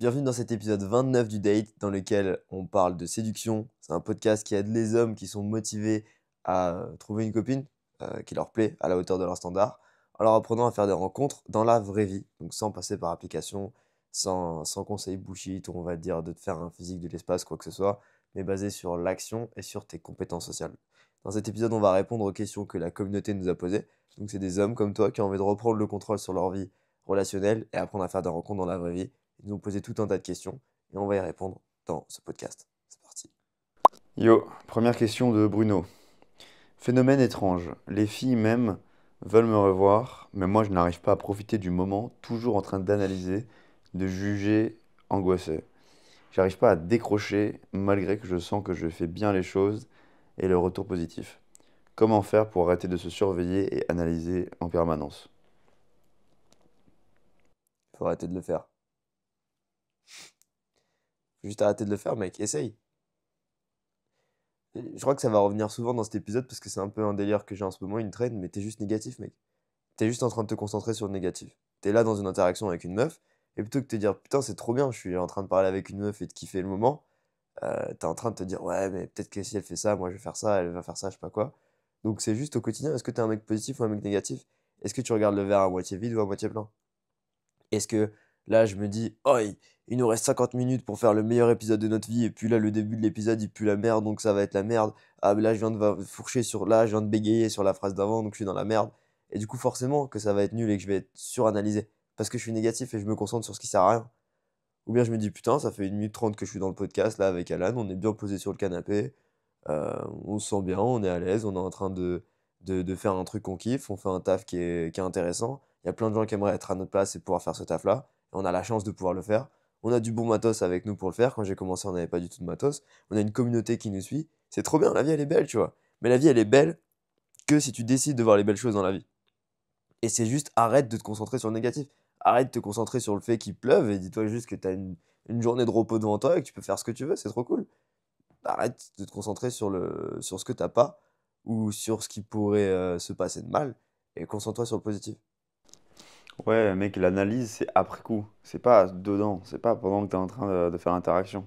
Bienvenue dans cet épisode 29 du Date dans lequel on parle de séduction. C'est un podcast qui aide les hommes qui sont motivés à trouver une copine qui leur plaît à la hauteur de leur standard, en leur apprenant à faire des rencontres dans la vraie vie, donc sans passer par application, sans conseil bullshit, où on va te dire de te faire un physique de l'espace, quoi que ce soit, mais basé sur l'action et sur tes compétences sociales. Dans cet épisode, on va répondre aux questions que la communauté nous a posées. Donc c'est des hommes comme toi qui ont envie de reprendre le contrôle sur leur vie relationnelle et apprendre à faire des rencontres dans la vraie vie. Ils nous ont posé tout un tas de questions et on va y répondre dans ce podcast. C'est parti. Yo, première question de Bruno. Phénomène étrange. Les filles même veulent me revoir, mais moi je n'arrive pas à profiter du moment, toujours en train d'analyser, de juger, angoissé. J'arrive pas à décrocher malgré que je sens que je fais bien les choses et le retour positif. Comment faire pour arrêter de se surveiller et analyser en permanence? Faut arrêter de le faire. Faut juste arrêter de le faire, mec. Essaye. Je crois que ça va revenir souvent dans cet épisode parce que c'est un peu un délire que j'ai en ce moment, une traîne, mais t'es juste négatif, mec. T'es juste en train de te concentrer sur le négatif. T'es là dans une interaction avec une meuf, et plutôt que de te dire putain, c'est trop bien, je suis en train de parler avec une meuf et de kiffer le moment, t'es en train de te dire ouais, mais peut-être que si elle fait ça, moi je vais faire ça, elle va faire ça, je sais pas quoi. Donc c'est juste au quotidien, est-ce que t'es un mec positif ou un mec négatif? Est-ce que tu regardes le verre à moitié vide ou à moitié plein? Est-ce que là, je me dis, oh, il nous reste 50 minutes pour faire le meilleur épisode de notre vie, et puis là, le début de l'épisode, il pue la merde, donc ça va être la merde. Ah, mais là, je viens de fourcher sur là, je viens de bégayer sur la phrase d'avant, donc je suis dans la merde. Et du coup, forcément, que ça va être nul et que je vais être suranalysé. Parce que je suis négatif et je me concentre sur ce qui sert à rien. Ou bien je me dis, putain, ça fait 1 minute 30 que je suis dans le podcast, là, avec Alan, on est bien posé sur le canapé, on se sent bien, on est à l'aise, on est en train de faire un truc qu'on kiffe, on fait un taf qui est intéressant. Il y a plein de gens qui aimeraient être à notre place et pouvoir faire ce taf-là. Et on a la chance de pouvoir le faire. On a du bon matos avec nous pour le faire. Quand j'ai commencé, on n'avait pas du tout de matos. On a une communauté qui nous suit. C'est trop bien, la vie elle est belle, tu vois. Mais la vie elle est belle que si tu décides de voir les belles choses dans la vie. Et c'est juste arrête de te concentrer sur le négatif. Arrête de te concentrer sur le fait qu'il pleuve et dis-toi juste que tu as une journée de repos devant toi et que tu peux faire ce que tu veux, c'est trop cool. Arrête de te concentrer sur ce que t'as pas ou sur ce qui pourrait se passer de mal et concentre-toi sur le positif. Ouais, mec, l'analyse c'est après coup. C'est pas dedans, c'est pas pendant que t'es en train de faire l'interaction.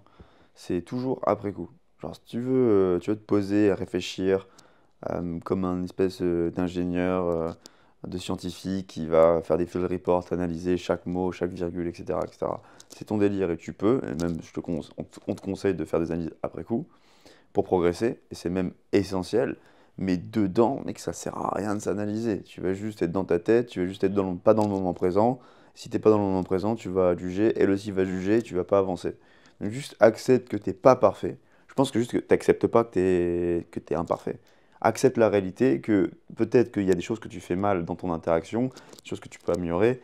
C'est toujours après coup. Genre, si tu veux te poser, réfléchir, comme un espèce d'ingénieur, de scientifique qui va faire des field reports, analyser chaque mot, chaque virgule, etc., etc. C'est ton délire et tu peux, et même on te conseille de faire des analyses après coup pour progresser, et c'est même essentiel. Mais dedans, mec, ça sert à rien de s'analyser. Tu vas juste être dans ta tête, tu vas juste être pas dans le moment présent. Si t'es pas dans le moment présent, tu vas juger, elle aussi va juger, tu vas pas avancer. Donc juste accepte que t'es pas parfait. Je pense que juste que t'acceptes pas que t'es imparfait. Accepte la réalité, que peut-être qu'il y a des choses que tu fais mal dans ton interaction, des choses que tu peux améliorer.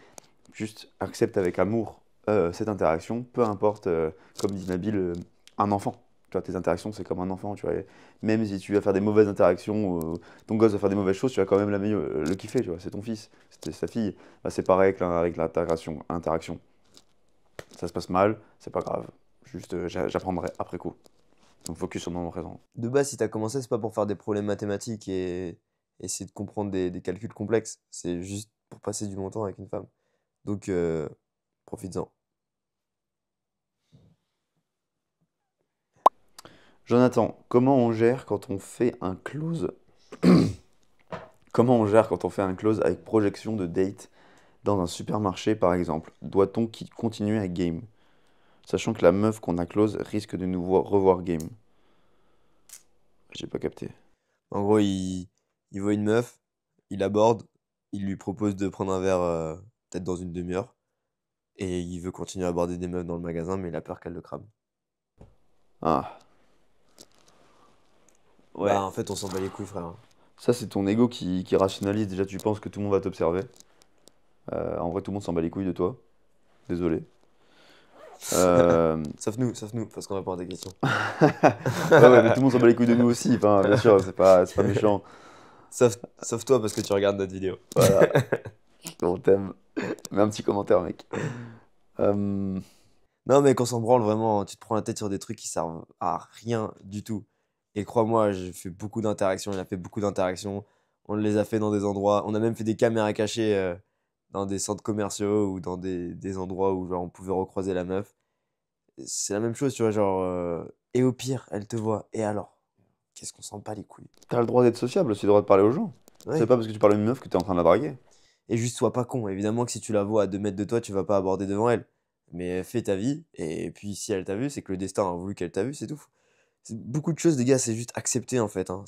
Juste accepte avec amour cette interaction, peu importe, comme dit Nabil, un enfant. Tu vois, tes interactions, c'est comme un enfant, tu vois. Même si tu vas faire des mauvaises interactions, ton gosse va faire des mauvaises choses, tu vas quand même le kiffer, tu vois. C'est ton fils, c'est sa fille. Bah, c'est pareil avec interaction. Ça se passe mal, c'est pas grave. Juste, j'apprendrai après coup. Donc focus sur le moment présent. De base, si t'as commencé, c'est pas pour faire des problèmes mathématiques et essayer de comprendre des calculs complexes. C'est juste pour passer du bon temps avec une femme. Donc, profites-en. Jonathan, comment on gère quand on fait un close Comment on gère quand on fait un close avec projection de date dans un supermarché par exemple? Doit-on continuer à game? Sachant que la meuf qu'on a close risque de nous revoir game. J'ai pas capté. En gros, il voit une meuf, il aborde, il lui propose de prendre un verre peut-être dans une demi-heure. Et il veut continuer à aborder des meufs dans le magasin, mais il a peur qu'elle le crame. Ah, Bah, ouais. en fait, on s'en bat les couilles, frère. Ça, c'est ton ego qui rationalise. Déjà, tu penses que tout le monde va t'observer. En vrai, tout le monde s'en bat les couilles de toi. Désolé. Euh, Sauf nous, parce qu'on répond à des questions. Ouais, ouais, mais tout le monde s'en bat les couilles de nous aussi. Enfin, bien sûr, c'est pas méchant. Sauf toi, parce que tu regardes notre vidéo. Voilà, on t'aime. Mets un petit commentaire, mec. Euh, Non, mais qu'on s'en branle vraiment, tu te prends la tête sur des trucs qui servent à rien du tout. Et crois-moi, j'ai fait beaucoup d'interactions, il a fait beaucoup d'interactions. On les a fait dans des endroits, on a même fait des caméras cachées dans des centres commerciaux ou dans des endroits où genre, on pouvait recroiser la meuf. c'est la même chose, tu vois, genre, et au pire, elle te voit, et alors? Qu'est-ce qu'on s'en bat les couilles? T'as le droit d'être sociable aussi, le droit de parler aux gens. C'est Ouais. pas parce que tu parles à une meuf que t'es en train de la draguer. Et juste, sois pas con. Évidemment que si tu la vois à 2 mètres de toi, tu vas pas aborder devant elle. Mais fais ta vie, et puis si elle t'a vu, c'est que le destin a voulu qu'elle t'a vu, c'est tout. Beaucoup de choses, les gars, c'est juste accepter, en fait, hein.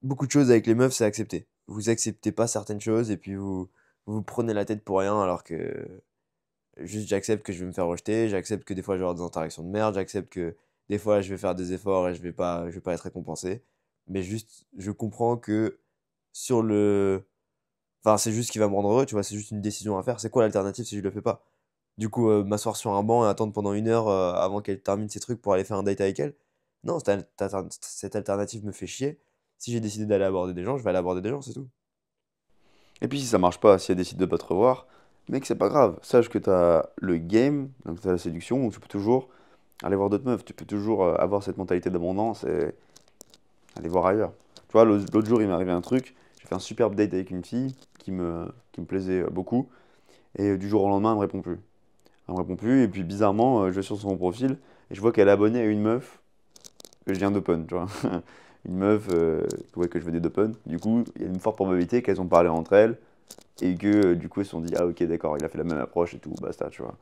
Beaucoup de choses avec les meufs, c'est accepter. Vous acceptez pas certaines choses, et puis vous prenez la tête pour rien, alors que juste j'accepte que je vais me faire rejeter, j'accepte que des fois je vais avoir des interactions de merde, j'accepte que des fois je vais faire des efforts et je vais pas être récompensé. Mais juste, je comprends que sur le enfin, c'est juste ce qui va me rendre heureux, tu vois, c'est juste une décision à faire. C'est quoi l'alternative si je le fais pas? Du coup, m'asseoir sur un banc et attendre pendant 1 heure avant qu'elle termine ses trucs pour aller faire un date avec elle? Non, cette alternative me fait chier. Si j'ai décidé d'aller aborder des gens, je vais aller aborder des gens, c'est tout. Et puis si ça marche pas, si elle décide de pas te revoir, mec, c'est pas grave. Sache que t'as le game, donc t'as la séduction, où tu peux toujours aller voir d'autres meufs. Tu peux toujours avoir cette mentalité d'abondance et aller voir ailleurs. Tu vois, l'autre jour, il m'est arrivé un truc. J'ai fait un superbe date avec une fille qui me plaisait beaucoup. Et du jour au lendemain, elle me répond plus. Elle me répond plus. Et puis bizarrement, je vais sur son profil et je vois qu'elle est abonnée à une meuf que je viens d'open, tu vois. Une meuf ouais, que je venais d'open. Du coup, il y a une forte probabilité qu'elles ont parlé entre elles et que du coup, elles se sont dit, ah ok, d'accord, il a fait la même approche et tout, basta, tu vois.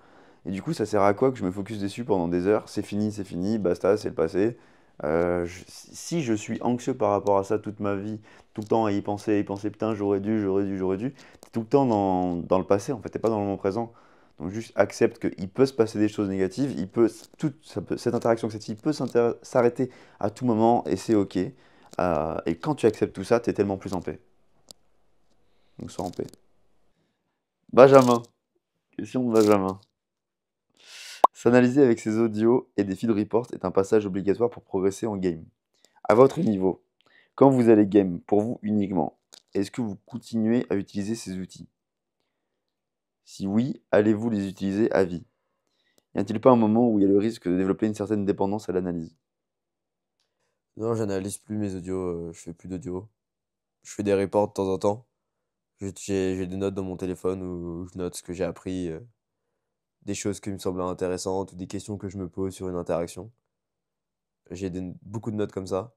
Et du coup, ça sert à quoi que je me focus dessus pendant des heures? C'est fini, basta, c'est le passé. Si je suis anxieux par rapport à ça toute ma vie, tout le temps à y penser, putain, j'aurais dû, t'es tout le temps dans le passé, en fait, t'es pas dans le moment présent. Donc juste accepte qu'il peut se passer des choses négatives, cette interaction avec cette fille peut s'arrêter à tout moment et c'est ok. Et quand tu acceptes tout ça, t'es tellement plus en paix. Donc sois en paix. Benjamin, question de Benjamin. S'analyser avec ses audios et des feed reports est un passage obligatoire pour progresser en game. À votre niveau, quand vous allez game pour vous uniquement, est-ce que vous continuez à utiliser ces outils? Si oui, allez-vous les utiliser à vie? Y a-t-il pas un moment où il y a le risque de développer une certaine dépendance à l'analyse? Non, j'analyse plus mes audios, je fais plus d'audio. Je fais des reports de temps en temps. J'ai des notes dans mon téléphone où je note ce que j'ai appris, des choses qui me semblent intéressantes ou des questions que je me pose sur une interaction. Beaucoup de notes comme ça.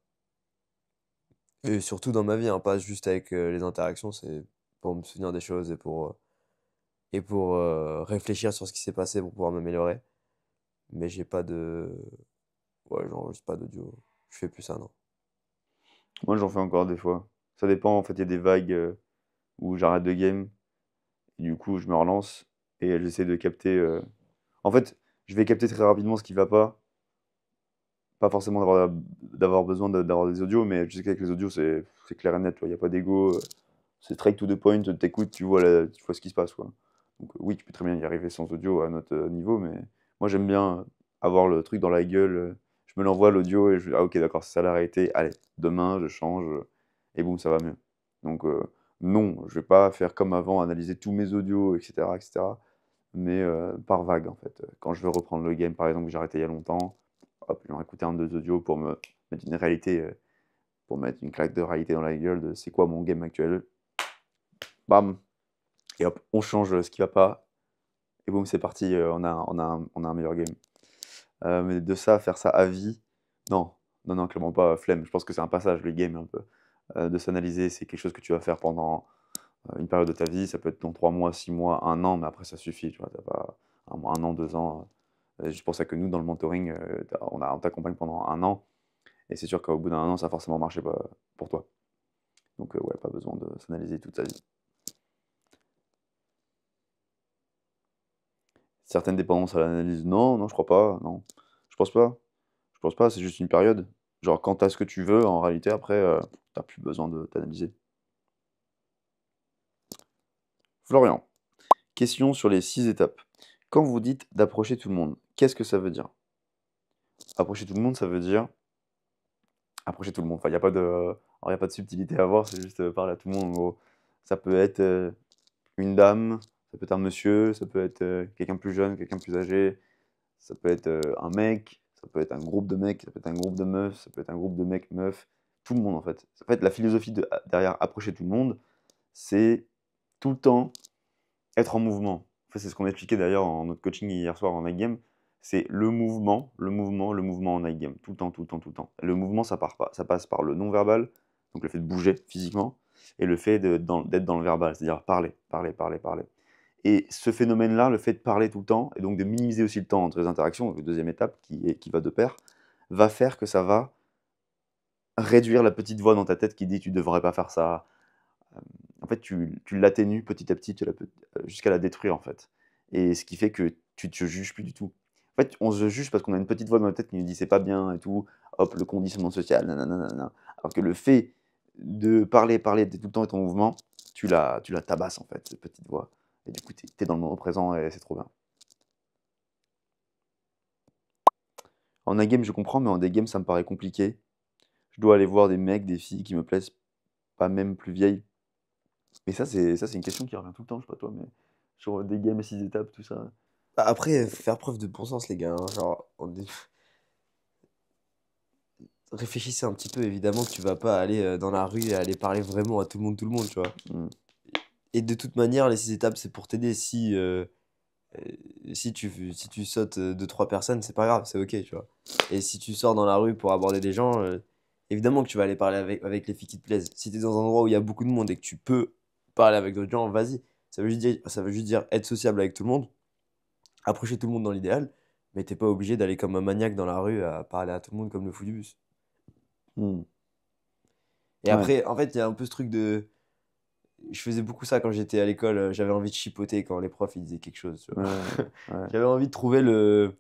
Et surtout dans ma vie, hein, pas juste avec les interactions, c'est pour me souvenir des choses et pour réfléchir sur ce qui s'est passé pour pouvoir m'améliorer. Mais j'ai pas de. Ouais, j'enregistre pas d'audio. Je fais plus ça, non. Moi, j'en fais encore des fois. Ça dépend, en fait, il y a des vagues où j'arrête de game, et du coup, je me relance et j'essaie de capter. En fait, je vais capter très rapidement ce qui va pas. Pas forcément d'avoir besoin d'avoir des audios, mais je sais qu'avec les audios, c'est clair et net. Il n'y a pas d'ego. C'est straight to the point, t'écoutes, tu vois ce qui se passe, quoi. Donc oui, tu peux très bien y arriver sans audio à notre niveau, mais moi j'aime bien avoir le truc dans la gueule. Je me l'envoie l'audio et ah ok d'accord, c'est ça la réalité. Allez, demain je change et boum, ça va mieux. Donc non, je vais pas faire comme avant, analyser tous mes audios, etc., etc. Mais par vague en fait. Quand je veux reprendre le game, par exemple, que j'ai arrêté il y a longtemps, hop, je vais écouter un deux audios pour me mettre une réalité, pour mettre une claque de réalité dans la gueule de c'est quoi mon game actuel. Bam, et hop, on change ce qui va pas, et boum, c'est parti, on a un meilleur game. Mais de ça, faire ça à vie, non, non, non, clairement pas, flemme. Je pense que c'est un passage, le game, un peu. De s'analyser, c'est quelque chose que tu vas faire pendant une période de ta vie, ça peut être dans 3 mois, 6 mois, un an, mais après ça suffit, tu vois, t'as pas un an, 2 ans. C'est pour ça que nous, dans le mentoring, on t'accompagne pendant un an, et c'est sûr qu'au bout d'un an, ça a forcément marché pour toi. Donc ouais, pas besoin de s'analyser toute sa vie. Certaines dépendances à l'analyse, non, non, je crois pas, non. Je pense pas. Je pense pas, c'est juste une période. Genre, quand t'as ce que tu veux, en réalité, après, tu plus besoin de t'analyser. Florian, question sur les 6 étapes. Quand vous dites d'approcher tout le monde, qu'est-ce que ça veut dire? Approcher tout le monde, ça veut dire approcher tout le monde. Enfin, il n'y a pas de, alors, y a pas de subtilité à voir, c'est juste parler à tout le monde, en gros. Ça peut être une dame, ça peut être un monsieur, ça peut être quelqu'un de plus jeune, quelqu'un de plus âgé, ça peut être un mec, ça peut être un groupe de mecs, ça peut être un groupe de meufs, ça peut être un groupe de mecs, meufs, tout le monde en fait. En fait, la philosophie derrière approcher tout le monde, c'est tout le temps être en mouvement. En fait, c'est ce qu'on expliquait d'ailleurs en notre coaching hier soir en night game. C'est le mouvement, le mouvement, le mouvement en night game. Tout le temps, tout le temps, tout le temps. Le mouvement, ça passe par le non-verbal, donc le fait de bouger physiquement, et le fait d'être dans le verbal, c'est-à-dire parler, parler, parler, parler. Et ce phénomène-là, le fait de parler tout le temps, et donc de minimiser aussi le temps entre les interactions, donc la deuxième étape qui va de pair, va faire que ça va réduire la petite voix dans ta tête qui dit tu devrais pas faire ça. En fait, tu l'atténues petit à petit jusqu'à la détruire, en fait. Et ce qui fait que tu te juges plus du tout. En fait, on se juge parce qu'on a une petite voix dans la tête qui nous dit c'est pas bien et tout. Hop, le conditionnement social, nanana, nanana. Alors que le fait de parler, parler, d'être tout le temps et ton mouvement, tu la tabasses, en fait, cette petite voix. Et du coup, t'es dans le moment présent et c'est trop bien. En a-game, je comprends, mais en day-game, ça me paraît compliqué. Je dois aller voir des mecs, des filles qui me plaisent, pas même plus vieilles. Mais ça, c'est une question qui revient tout le temps, je sais pas toi, mais sur des games à 6 étapes, tout ça. Bah, après, faut faire preuve de bon sens, les gars, hein. Genre, réfléchissez un petit peu, évidemment que tu vas pas aller dans la rue et aller parler vraiment à tout le monde, tu vois. Mm. Et de toute manière, les 6 étapes, c'est pour t'aider. Si tu sautes 2, 3 personnes, c'est pas grave, c'est ok, tu vois. Et si tu sors dans la rue pour aborder des gens, évidemment que tu vas aller parler avec les filles qui te plaisent. Si tu es dans un endroit où il y a beaucoup de monde et que tu peux parler avec d'autres gens, vas-y. Ça veut juste dire être sociable avec tout le monde, approcher tout le monde dans l'idéal, mais t'es pas obligé d'aller comme un maniaque dans la rue à parler à tout le monde comme le fou du bus. Mm. Et Ouais, après, en fait, il y a un peu ce truc de. Je faisais beaucoup ça quand j'étais à l'école, j'avais envie de chipoter quand les profs ils disaient quelque chose, tu vois. ouais, ouais. J'avais envie de trouver tu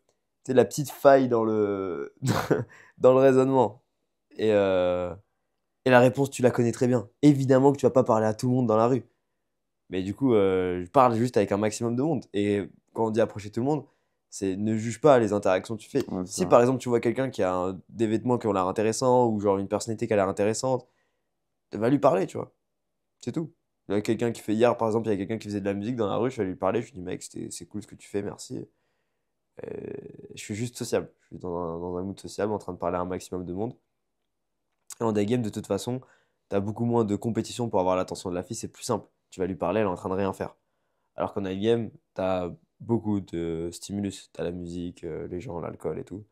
sais, la petite faille dans le raisonnement. Et, euh, et la réponse, tu la connais très bien. Évidemment que tu vas pas parler à tout le monde dans la rue. Mais du coup, je parle juste avec un maximum de monde. Et quand on dit approcher tout le monde, c'est ne juge pas les interactions que tu fais. Ouais, c'est Si ça. par exemple tu vois quelqu'un qui a des vêtements qui ont l'air intéressants ou genre une personnalité qui a l'air intéressante, va lui parler, tu vois. C'est tout. Il y a quelqu'un qui fait hier, par exemple, il y a quelqu'un qui faisait de la musique dans la rue, je suis allé lui parler, je lui dis mec, c'est cool ce que tu fais, merci. Je suis juste sociable. Je suis dans un mood sociable, en train de parler à un maximum de monde. Et en day game, de toute façon, t'as beaucoup moins de compétition pour avoir l'attention de la fille, c'est plus simple. Tu vas lui parler, elle est en train de rien faire. Alors qu'en night game, t'as beaucoup de stimulus. T'as la musique, les gens, l'alcool et tout.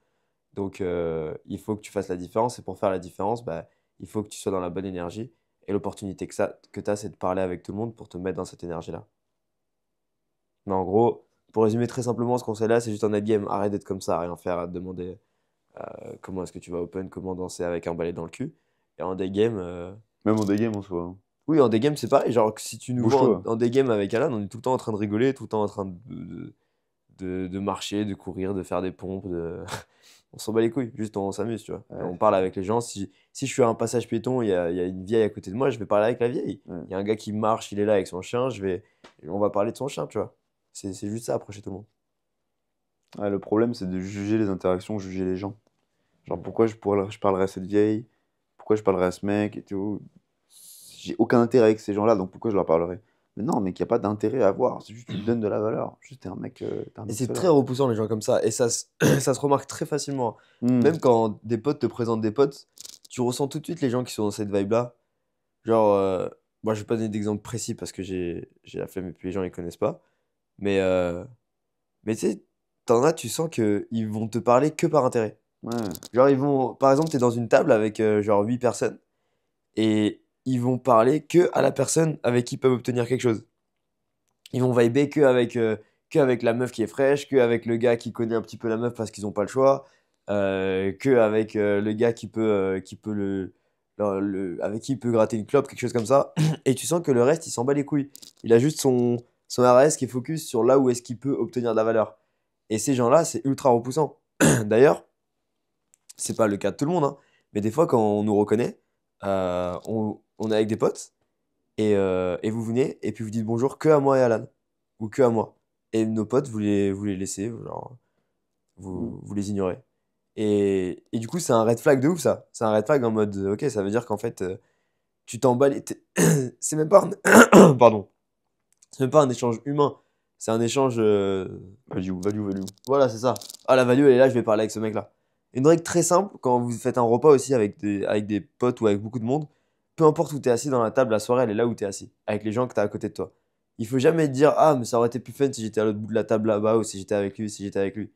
Donc, il faut que tu fasses la différence. Et pour faire la différence, bah, il faut que tu sois dans la bonne énergie. Et l'opportunité que tu as, c'est de parler avec tout le monde pour te mettre dans cette énergie-là. Mais en gros, pour résumer très simplement ce conseil-là, c'est juste en night game. Arrête d'être comme ça, à rien faire, à te demander comment est-ce que tu vas open, comment danser avec un balai dans le cul. Et en day game, Même en day-game en soi, hein. oui, en day game, c'est pareil. Genre, que si tu nous vois Bouge-toi. en day game avec Alan, on est tout le temps en train de rigoler, tout le temps en train de marcher, de courir, de faire des pompes. On s'en bat les couilles, juste on s'amuse, tu vois. Et Ouais, on c'est parle ça. avec les gens. Si je suis à un passage piéton, il y a une vieille à côté de moi, je vais parler avec la vieille. Ouais. Il y a un gars qui marche, il est là avec son chien, on va parler de son chien, tu vois. C'est juste ça, approcher tout le monde. Ouais, le problème, c'est de juger les interactions, juger les gens. Genre, Mm. pourquoi je parlerais à cette vieille? Pourquoi je parlerais à ce mec et tout? J'ai aucun intérêt avec ces gens-là, donc pourquoi je leur parlerais? Mais non, mec, il n'y a pas d'intérêt à avoir. C'est juste, tu te donnes de la valeur. Juste, t'es un Et mec c'est très solaire. repoussant, les gens comme ça. Et ça se remarque très facilement. Hmm. Même quand des potes te présentent des potes, tu ressens tout de suite les gens qui sont dans cette vibe-là. Genre, moi, je vais pas donner d'exemple précis parce que j'ai la flemme et puis les gens, ils connaissent pas. Mais, tu sais, t'en as, tu sens qu'ils vont te parler que par intérêt. Ouais. Genre, par exemple, t'es dans une table avec genre 8 personnes et ils vont parler que à la personne avec qui ils peuvent obtenir quelque chose. Ils vont vibrer que avec la meuf qui est fraîche, que avec le gars qui connaît un petit peu la meuf parce qu'ils ont pas le choix, que avec le gars qui peut avec qui il peut gratter une clope, quelque chose comme ça. Et tu sens que le reste, il s'en bat les couilles. Il a juste son RS qui est focus sur là où est-ce qu'il peut obtenir de la valeur. Et ces gens-là, c'est ultra repoussant. D'ailleurs, c'est pas le cas de tout le monde, hein, mais des fois, quand on nous reconnaît, on est avec des potes et vous venez et puis vous dites bonjour que à moi et à Alan ou que à moi. Et nos potes, vous les laissez, genre, Hmm. vous les ignorez. Et du coup, c'est un red flag de ouf, ça. C'est un red flag en mode, ok, ça veut dire qu'en fait, tu t'emballes. C'est même pas pardon. C'est même pas un échange humain. C'est un échange. Value, value, value. Voilà, c'est ça. Ah, la value, elle est là, je vais parler avec ce mec-là. Une règle très simple, quand vous faites un repas aussi avec des potes ou avec beaucoup de monde, peu importe où tu es assis dans la table, la soirée, elle est là où tu es assis, avec les gens que tu as à côté de toi. Il faut jamais te dire, ah, mais ça aurait été plus fun si j'étais à l'autre bout de la table là-bas, ou si j'étais avec lui, si j'étais avec lui.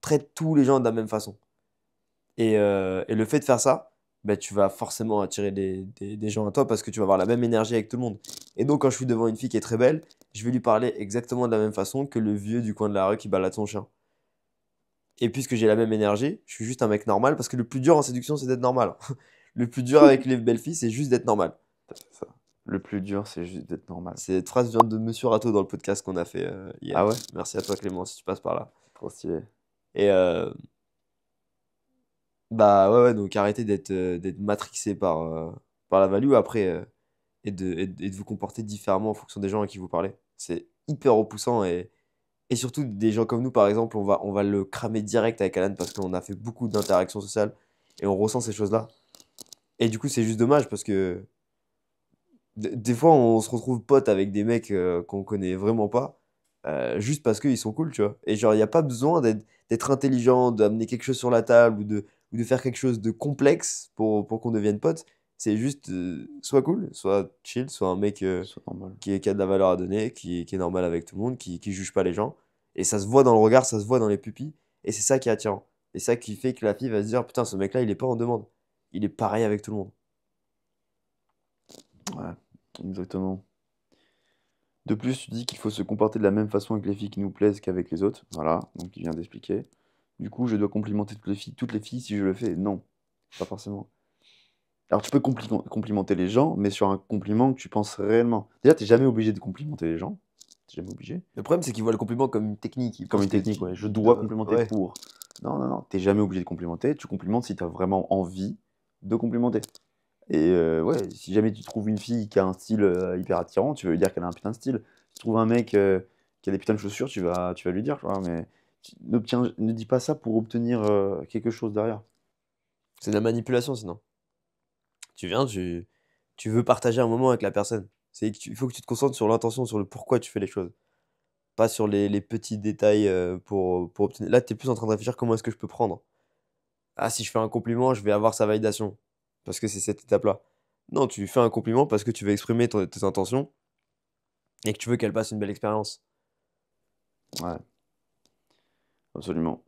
traite tous les gens de la même façon. Et le fait de faire ça, bah, tu vas forcément attirer des gens à toi parce que tu vas avoir la même énergie avec tout le monde. Et donc, quand je suis devant une fille qui est très belle, je vais lui parler exactement de la même façon que le vieux du coin de la rue qui balade son chien. Et puisque j'ai la même énergie, je suis juste un mec normal parce que le plus dur en séduction, c'est d'être normal. Le plus dur avec les belles filles, c'est juste d'être normal. C'est ça. Le plus dur, c'est juste d'être normal. Cette phrase vient de Monsieur Rateau dans le podcast qu'on a fait hier. Ah ouais? Merci à toi, Clément, si tu passes par là. Trop stylé. Et bah ouais, donc arrêtez d'être matrixé par la value après et de vous comporter différemment en fonction des gens à qui vous parlez. C'est hyper repoussant et surtout des gens comme nous, par exemple, on va le cramer direct avec Alan parce qu'on a fait beaucoup d'interactions sociales et on ressent ces choses-là. Et du coup, c'est juste dommage parce que des fois, on se retrouve potes avec des mecs qu'on connaît vraiment pas, juste parce qu'ils sont cool, tu vois. Et genre, il n'y a pas besoin d'être intelligent, d'amener quelque chose sur la table ou de faire quelque chose de complexe pour qu'on devienne potes. C'est juste, soit cool, soit chill, soit un mec C'est normal. qui a de la valeur à donner, qui est normal avec tout le monde, qui juge pas les gens. Et ça se voit dans le regard, ça se voit dans les pupilles. Et c'est ça qui est attirant. Et ça qui fait que la fille va se dire, putain, ce mec-là, il est pas en demande. Il est pareil avec tout le monde. Ouais, exactement. De plus, tu dis qu'il faut se comporter de la même façon avec les filles qui nous plaisent qu'avec les autres. Voilà, donc il vient d'expliquer. Du coup, je dois complimenter toutes les filles si je le fais. Non, pas forcément. Alors, tu peux complimenter les gens, mais sur un compliment que tu penses réellement. Déjà, t'es jamais obligé de complimenter les gens. T'es jamais obligé. Le problème, c'est qu'il voit le compliment comme une technique. Il Comme pense une que technique, tu ouais. Je dois dois. complimenter Ouais. pour. Non, non, non. T'es jamais obligé de complimenter. Tu complimentes si t'as vraiment envie de complimenter. Et ouais, si jamais tu trouves une fille qui a un style hyper attirant, tu vas lui dire qu'elle a un putain de style. Si tu trouves un mec qui a des putains de chaussures, tu vas lui dire, tu vois, mais ne dis pas ça pour obtenir quelque chose derrière. C'est de la manipulation, sinon. Tu viens, tu veux partager un moment avec la personne. Il faut que tu te concentres sur l'intention, sur le pourquoi tu fais les choses. Pas sur les petits détails pour obtenir. Là, tu es plus en train de réfléchir comment est-ce que je peux prendre. Ah, si je fais un compliment, je vais avoir sa validation. Parce que c'est cette étape-là. Non, tu lui fais un compliment parce que tu veux exprimer tes intentions et que tu veux qu'elle passe une belle expérience. Ouais, absolument.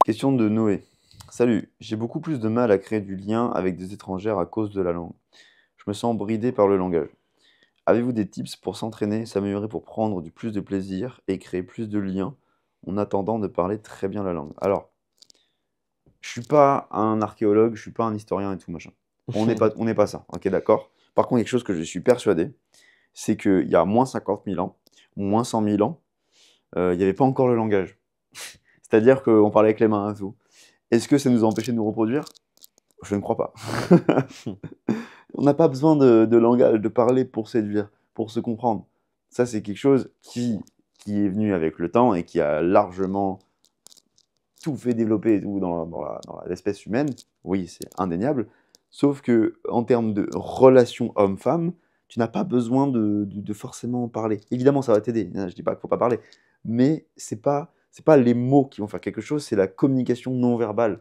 Question de Noé. Salut, j'ai beaucoup plus de mal à créer du lien avec des étrangères à cause de la langue. Je me sens bridé par le langage. Avez-vous des tips pour s'entraîner, s'améliorer pour prendre du plus de plaisir et créer plus de liens en attendant de parler très bien la langue? Alors, je suis pas un archéologue, je suis pas un historien et tout machin. On n'est pas ça, ok, d'accord? Par contre, quelque chose que je suis persuadé, c'est qu'il y a moins 50 000 ans, moins 100 000 ans, il n'y avait pas encore le langage. C'est-à-dire qu'on parlait avec les mains et tout. Est-ce que ça nous a empêché de nous reproduire? Je ne crois pas. On n'a pas besoin de langage, de parler pour séduire, pour se comprendre. Ça, c'est quelque chose qui est venu avec le temps et qui a largement tout fait développer et tout dans l'espèce humaine. Oui, c'est indéniable. Sauf que en termes de relation homme-femme, tu n'as pas besoin de forcément parler. Évidemment, ça va t'aider. Je dis pas qu'il faut pas parler, mais c'est pas les mots qui vont faire quelque chose, c'est la communication non verbale.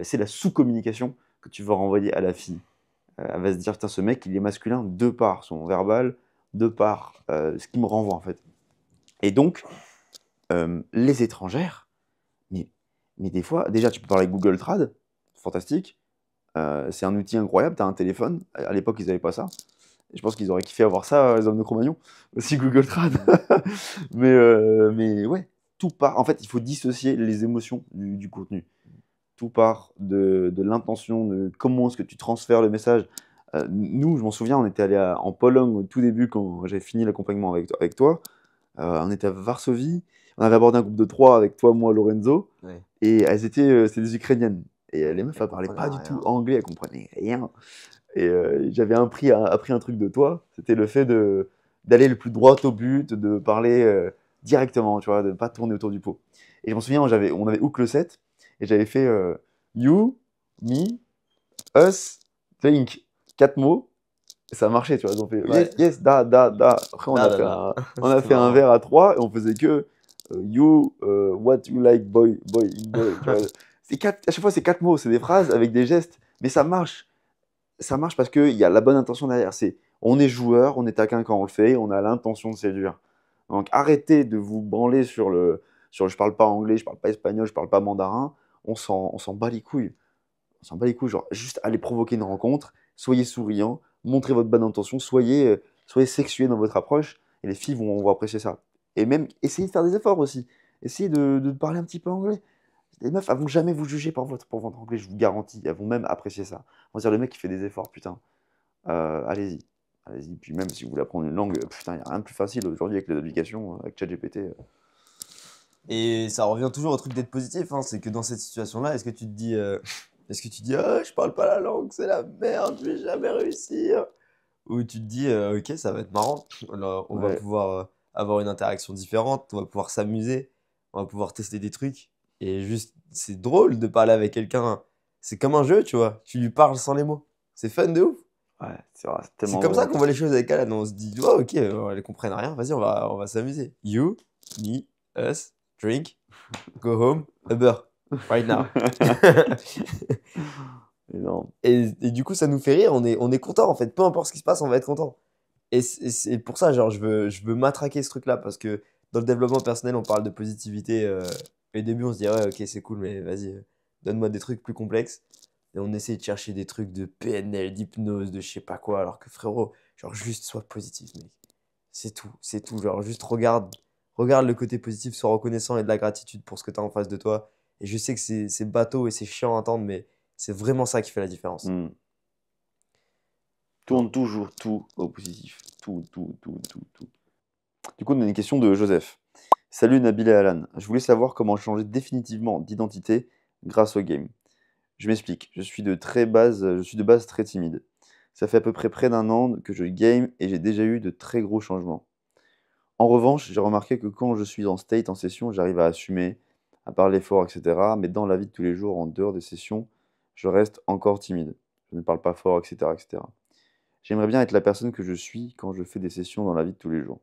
C'est la sous-communication que tu vas renvoyer à la fille. Elle va se dire, putain, ce mec, il est masculin de par son verbal, de par ce qu'il me renvoie en fait. Et donc, les étrangères, mais, mais des fois, déjà, tu peux parler avec Google Trad, fantastique. C'est un outil incroyable, tu as un téléphone. À l'époque, ils n'avaient pas ça. Et je pense qu'ils auraient kiffé avoir ça, les hommes de Cro-Magnon, aussi Google Trad. mais ouais, tout part. En fait, il faut dissocier les émotions du contenu. Tout part de l'intention, de comment est-ce que tu transfères le message. Nous, je m'en souviens, on était allé en Pologne au tout début quand j'avais fini l'accompagnement avec toi. On était à Varsovie. On avait abordé un groupe de 3 avec toi, moi, Lorenzo. Ouais. Et c'était des Ukrainiennes. Et les meufs, Elle elles parlaient comprenait pas du tout rien. anglais, elles comprenaient rien. Et j'avais appris un truc de toi, c'était le fait d'aller le plus droit au but, de parler directement, tu vois, de ne pas tourner autour du pot. Et je m'en souviens, on avait Hook le 7, et j'avais fait You, Me, Us, Think. 4 mots, et ça marchait, tu vois. Ils ont fait Ouais. Yes, yes, da, da, da. Après, Là, là, là. on a C'était fait un marrant. verre à 3, et on faisait que You, what you like, boy, boy, boy. Tu vois. À chaque fois, c'est 4 mots, c'est des phrases avec des gestes, mais ça marche. Ça marche parce qu'il y a la bonne intention derrière. On est joueur, on est taquin quand on le fait, on a l'intention de séduire. Donc arrêtez de vous branler sur sur je parle pas anglais, je parle pas espagnol, je parle pas mandarin, on s'en bat les couilles. On s'en bat les couilles, genre juste aller provoquer une rencontre, soyez souriant, montrez votre bonne intention, soyez sexué dans votre approche, et les filles vont apprécier ça. Et même, essayez de faire des efforts aussi. Essayez de parler un petit peu anglais. Les meufs, elles vont jamais vous juger pour votre anglais, je vous garantis. Elles vont même apprécier ça. On va dire, le mec qui fait des efforts, putain. Allez-y. Allez-y. Puis même si vous voulez apprendre une langue, putain, il n'y a rien de plus facile aujourd'hui avec les applications, avec ChatGPT. Et ça revient toujours au truc d'être positif, hein. C'est que dans cette situation-là, est-ce que tu dis, ah, je parle pas la langue, c'est la merde, je vais jamais réussir. Ou tu te dis, ok, ça va être marrant. Alors, on va Ouais. pouvoir avoir une interaction différente, on va pouvoir s'amuser, on va pouvoir tester des trucs. Et juste, c'est drôle de parler avec quelqu'un. C'est comme un jeu, tu vois. Tu lui parles sans les mots. C'est fun de ouf. Ouais, c'est vrai, c'est C'est tellement comme vrai. ça qu'on voit les choses avec Alan. On se dit, oh, ok, elles comprennent rien. Vas-y, on va s'amuser. You, me, us, drink, go home, Uber, right now. Énorme. Et du coup, ça nous fait rire. On est content en fait. Peu importe ce qui se passe, on va être content. Et c'est pour ça, genre, je veux matraquer ce truc-là parce que dans le développement personnel, on parle de positivité. Et au début, on se dit, ouais, ok, c'est cool, mais vas-y, donne-moi des trucs plus complexes. Et on essaie de chercher des trucs de PNL, d'hypnose, de je sais pas quoi, alors que frérot, genre, juste sois positif, mec. C'est tout, c'est tout. Genre, juste regarde le côté positif, sois reconnaissant et de la gratitude pour ce que tu as en face de toi. Et je sais que c'est bateau et c'est chiant à entendre, mais c'est vraiment ça qui fait la différence. Hmm. Genre, Tourne toujours tout au positif. Tout, tout, tout, tout, tout. Du coup, on a une question de Joseph. Salut Nabil et Alan. Je voulais savoir comment changer définitivement d'identité grâce au game. Je m'explique. Je suis de base très timide. Ça fait à peu près d'un an que je game et j'ai déjà eu de très gros changements. En revanche, j'ai remarqué que quand je suis en state, en session, j'arrive à assumer, à parler fort, etc. Mais dans la vie de tous les jours, en dehors des sessions, je reste encore timide. Je ne parle pas fort, etc., etc. J'aimerais bien être la personne que je suis quand je fais des sessions dans la vie de tous les jours.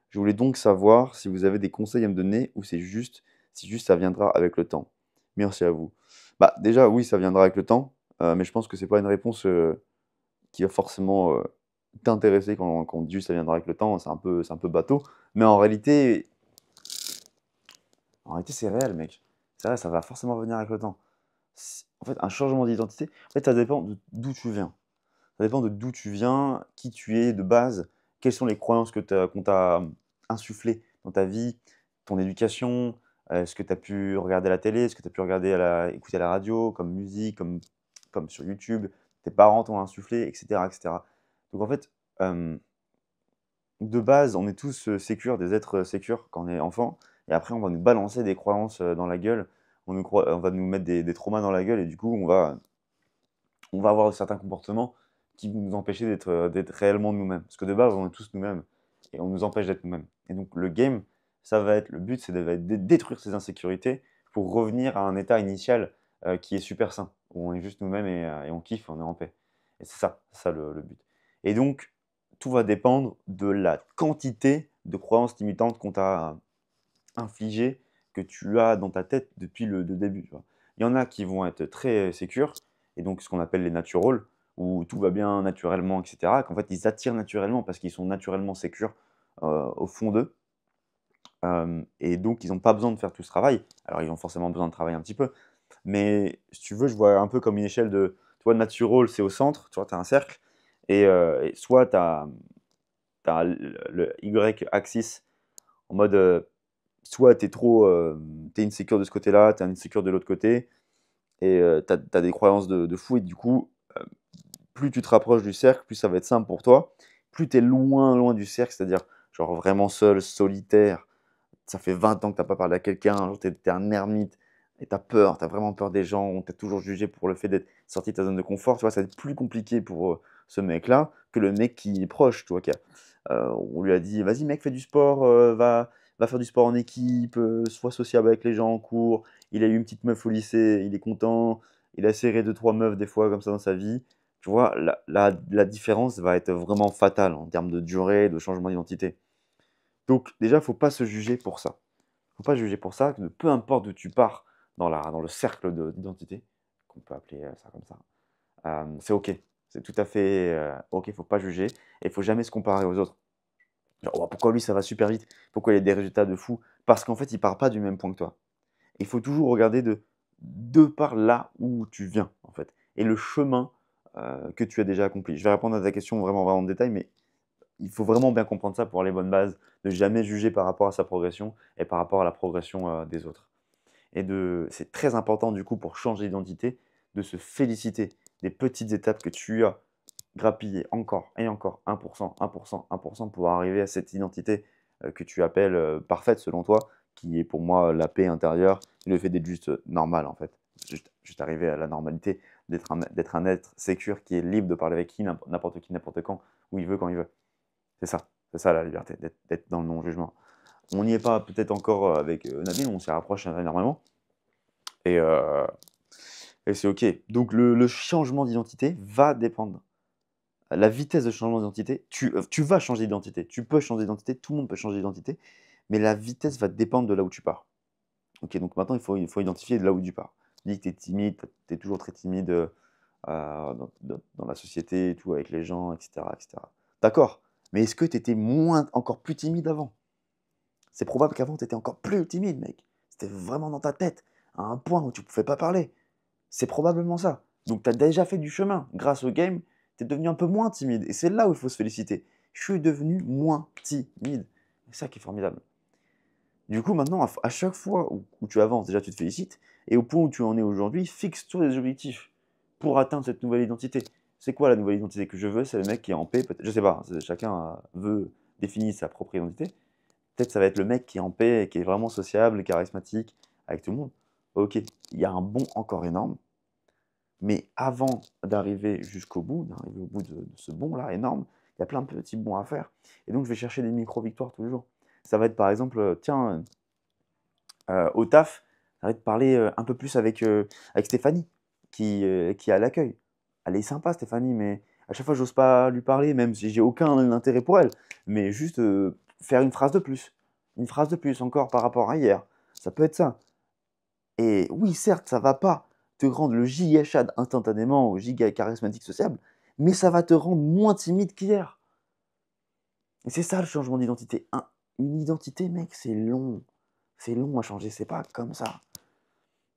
Je voulais donc savoir si vous avez des conseils à me donner ou si juste ça viendra avec le temps. Merci à vous. Bah, déjà, oui, ça viendra avec le temps, mais je pense que c'est pas une réponse qui va forcément t'intéresser quand on dit juste ça viendra avec le temps. C'est un peu bateau. Mais en réalité, c'est réel, mec. C'est vrai, ça va forcément venir avec le temps. En fait, un changement d'identité, en fait, ça dépend d'où tu viens. Ça dépend de d'où tu viens, qui tu es de base, quelles sont les croyances qu'on t'a insufflées dans ta vie, ton éducation, est-ce que tu as pu regarder la télé, est-ce que tu as pu écouter à la radio, comme musique, comme sur YouTube, tes parents t'ont insufflé, etc., etc. Donc en fait, de base, on est tous sécures, des êtres sécures quand on est enfant, et après on va nous balancer des croyances dans la gueule, on va nous mettre des traumas dans la gueule, et du coup on va avoir certains comportements qui vont nous empêcher d'être réellement nous-mêmes. Parce que de base, on est tous nous-mêmes et on nous empêche d'être nous-mêmes. Et donc, le game, le but, c'est de détruire ces insécurités pour revenir à un état initial qui est super sain, où on est juste nous-mêmes et on kiffe, on est en paix. Et c'est ça le but. Et donc, tout va dépendre de la quantité de croyances limitantes qu'on t'a infligées, que tu as dans ta tête depuis le début. Tu vois. Il y en a qui vont être très sécures, et donc ce qu'on appelle les natural, où tout va bien naturellement, etc. Qu'en fait, ils attirent naturellement parce qu'ils sont naturellement sécures au fond d'eux. Et donc, ils n'ont pas besoin de faire tout ce travail. Alors, ils ont forcément besoin de travailler un petit peu. Mais si tu veux, je vois un peu comme une échelle tu vois, natural, c'est au centre, tu vois, tu as un cercle. Et soit tu as le Y-axis en mode soit t'es insécure de ce côté-là, t'es insécure de l'autre côté, et t'as des croyances de fou, et du coup, plus tu te rapproches du cercle, plus ça va être simple pour toi. Plus tu es loin, loin du cercle, c'est-à-dire genre vraiment seul, solitaire, ça fait 20 ans que t'as pas parlé à quelqu'un, un jour t'es un ermite, et t'as peur, t'as vraiment peur des gens, on t'a toujours jugé pour le fait d'être sorti de ta zone de confort, tu vois, ça va être plus compliqué pour ce mec-là que le mec qui est proche, tu vois, on lui a dit, vas-y mec, fais du sport, va faire du sport en équipe, sois sociable avec les gens en cours. Il a eu une petite meuf au lycée, il est content, il a serré deux, trois meufs des fois comme ça dans sa vie. Tu vois, la différence va être vraiment fatale en termes de durée, de changement d'identité. Donc déjà, faut pas se juger pour ça. Faut pas se juger pour ça, que peu importe d'où tu pars dans le cercle d'identité, qu'on peut appeler ça comme ça, c'est OK. C'est tout à fait OK, faut pas juger et il faut jamais se comparer aux autres. Genre, oh, pourquoi lui, ça va super vite? Pourquoi il a des résultats de fou? Parce qu'en fait, il part pas du même point que toi. Il faut toujours regarder de par là où tu viens, en fait, et le chemin que tu as déjà accompli. Je vais répondre à ta question vraiment, vraiment en détail, mais il faut vraiment bien comprendre ça pour les bonnes bases, de jamais juger par rapport à sa progression et par rapport à la progression des autres. C'est très important, du coup, pour changer d'identité, de se féliciter des petites étapes que tu as grappillées encore et encore, 1%, 1%, 1%, pour arriver à cette identité que tu appelles parfaite selon toi, qui est pour moi la paix intérieure, le fait d'être juste normal en fait. Juste arriver à la normalité, d'être un être sécure qui est libre de parler avec qui, n'importe quand, où il veut, quand il veut. C'est ça la liberté, d'être dans le non-jugement. On n'y est pas peut-être encore avec Nabil, on s'y rapproche énormément. Et, euh, et c'est OK. Donc le changement d'identité va dépendre. La vitesse de changement d'identité, tu vas changer d'identité. Tu peux changer d'identité, tout le monde peut changer d'identité, mais la vitesse va dépendre de là où tu pars. OK, donc maintenant, il faut identifier de là où tu pars. Tu dis que tu es timide, tu es toujours très timide dans la société et tout, avec les gens, etc. etc. D'accord, mais est-ce que tu étais encore plus timide avant? C'est probable qu'avant, tu étais encore plus timide, mec. C'était vraiment dans ta tête, à un point où tu ne pouvais pas parler. C'est probablement ça. Donc tu as déjà fait du chemin. Grâce au game, tu es devenu un peu moins timide. Et c'est là où il faut se féliciter. Je suis devenu moins timide. C'est ça qui est formidable. Du coup, maintenant, à chaque fois où tu avances, déjà tu te félicites. Et au point où tu en es aujourd'hui, fixe-toi des objectifs pour atteindre cette nouvelle identité. C'est quoi la nouvelle identité que je veux? C'est le mec qui est en paix. Je sais pas, chacun veut définir sa propre identité. Peut-être ça va être le mec qui est en paix, qui est vraiment sociable, charismatique, avec tout le monde. Ok, il y a un bond encore énorme. Mais avant d'arriver jusqu'au bout, d'arriver au bout de ce bond-là énorme, il y a plein de petits bonds à faire. Et donc, je vais chercher des micro-victoires tous les jours. Ça va être par exemple, tiens, au taf, ça va être parler un peu plus avec Stéphanie, qui est à l'accueil. Elle est sympa, Stéphanie, mais à chaque fois, j'ose pas lui parler, même si j'ai aucun intérêt pour elle. Mais juste faire une phrase de plus. Une phrase de plus encore par rapport à hier. Ça peut être ça. Et oui, certes, ça va pas te rendre le giga chad instantanément ou giga charismatique sociable, mais ça va te rendre moins timide qu'hier. Et c'est ça le changement d'identité. Une identité, mec, c'est long. C'est long à changer, c'est pas comme ça.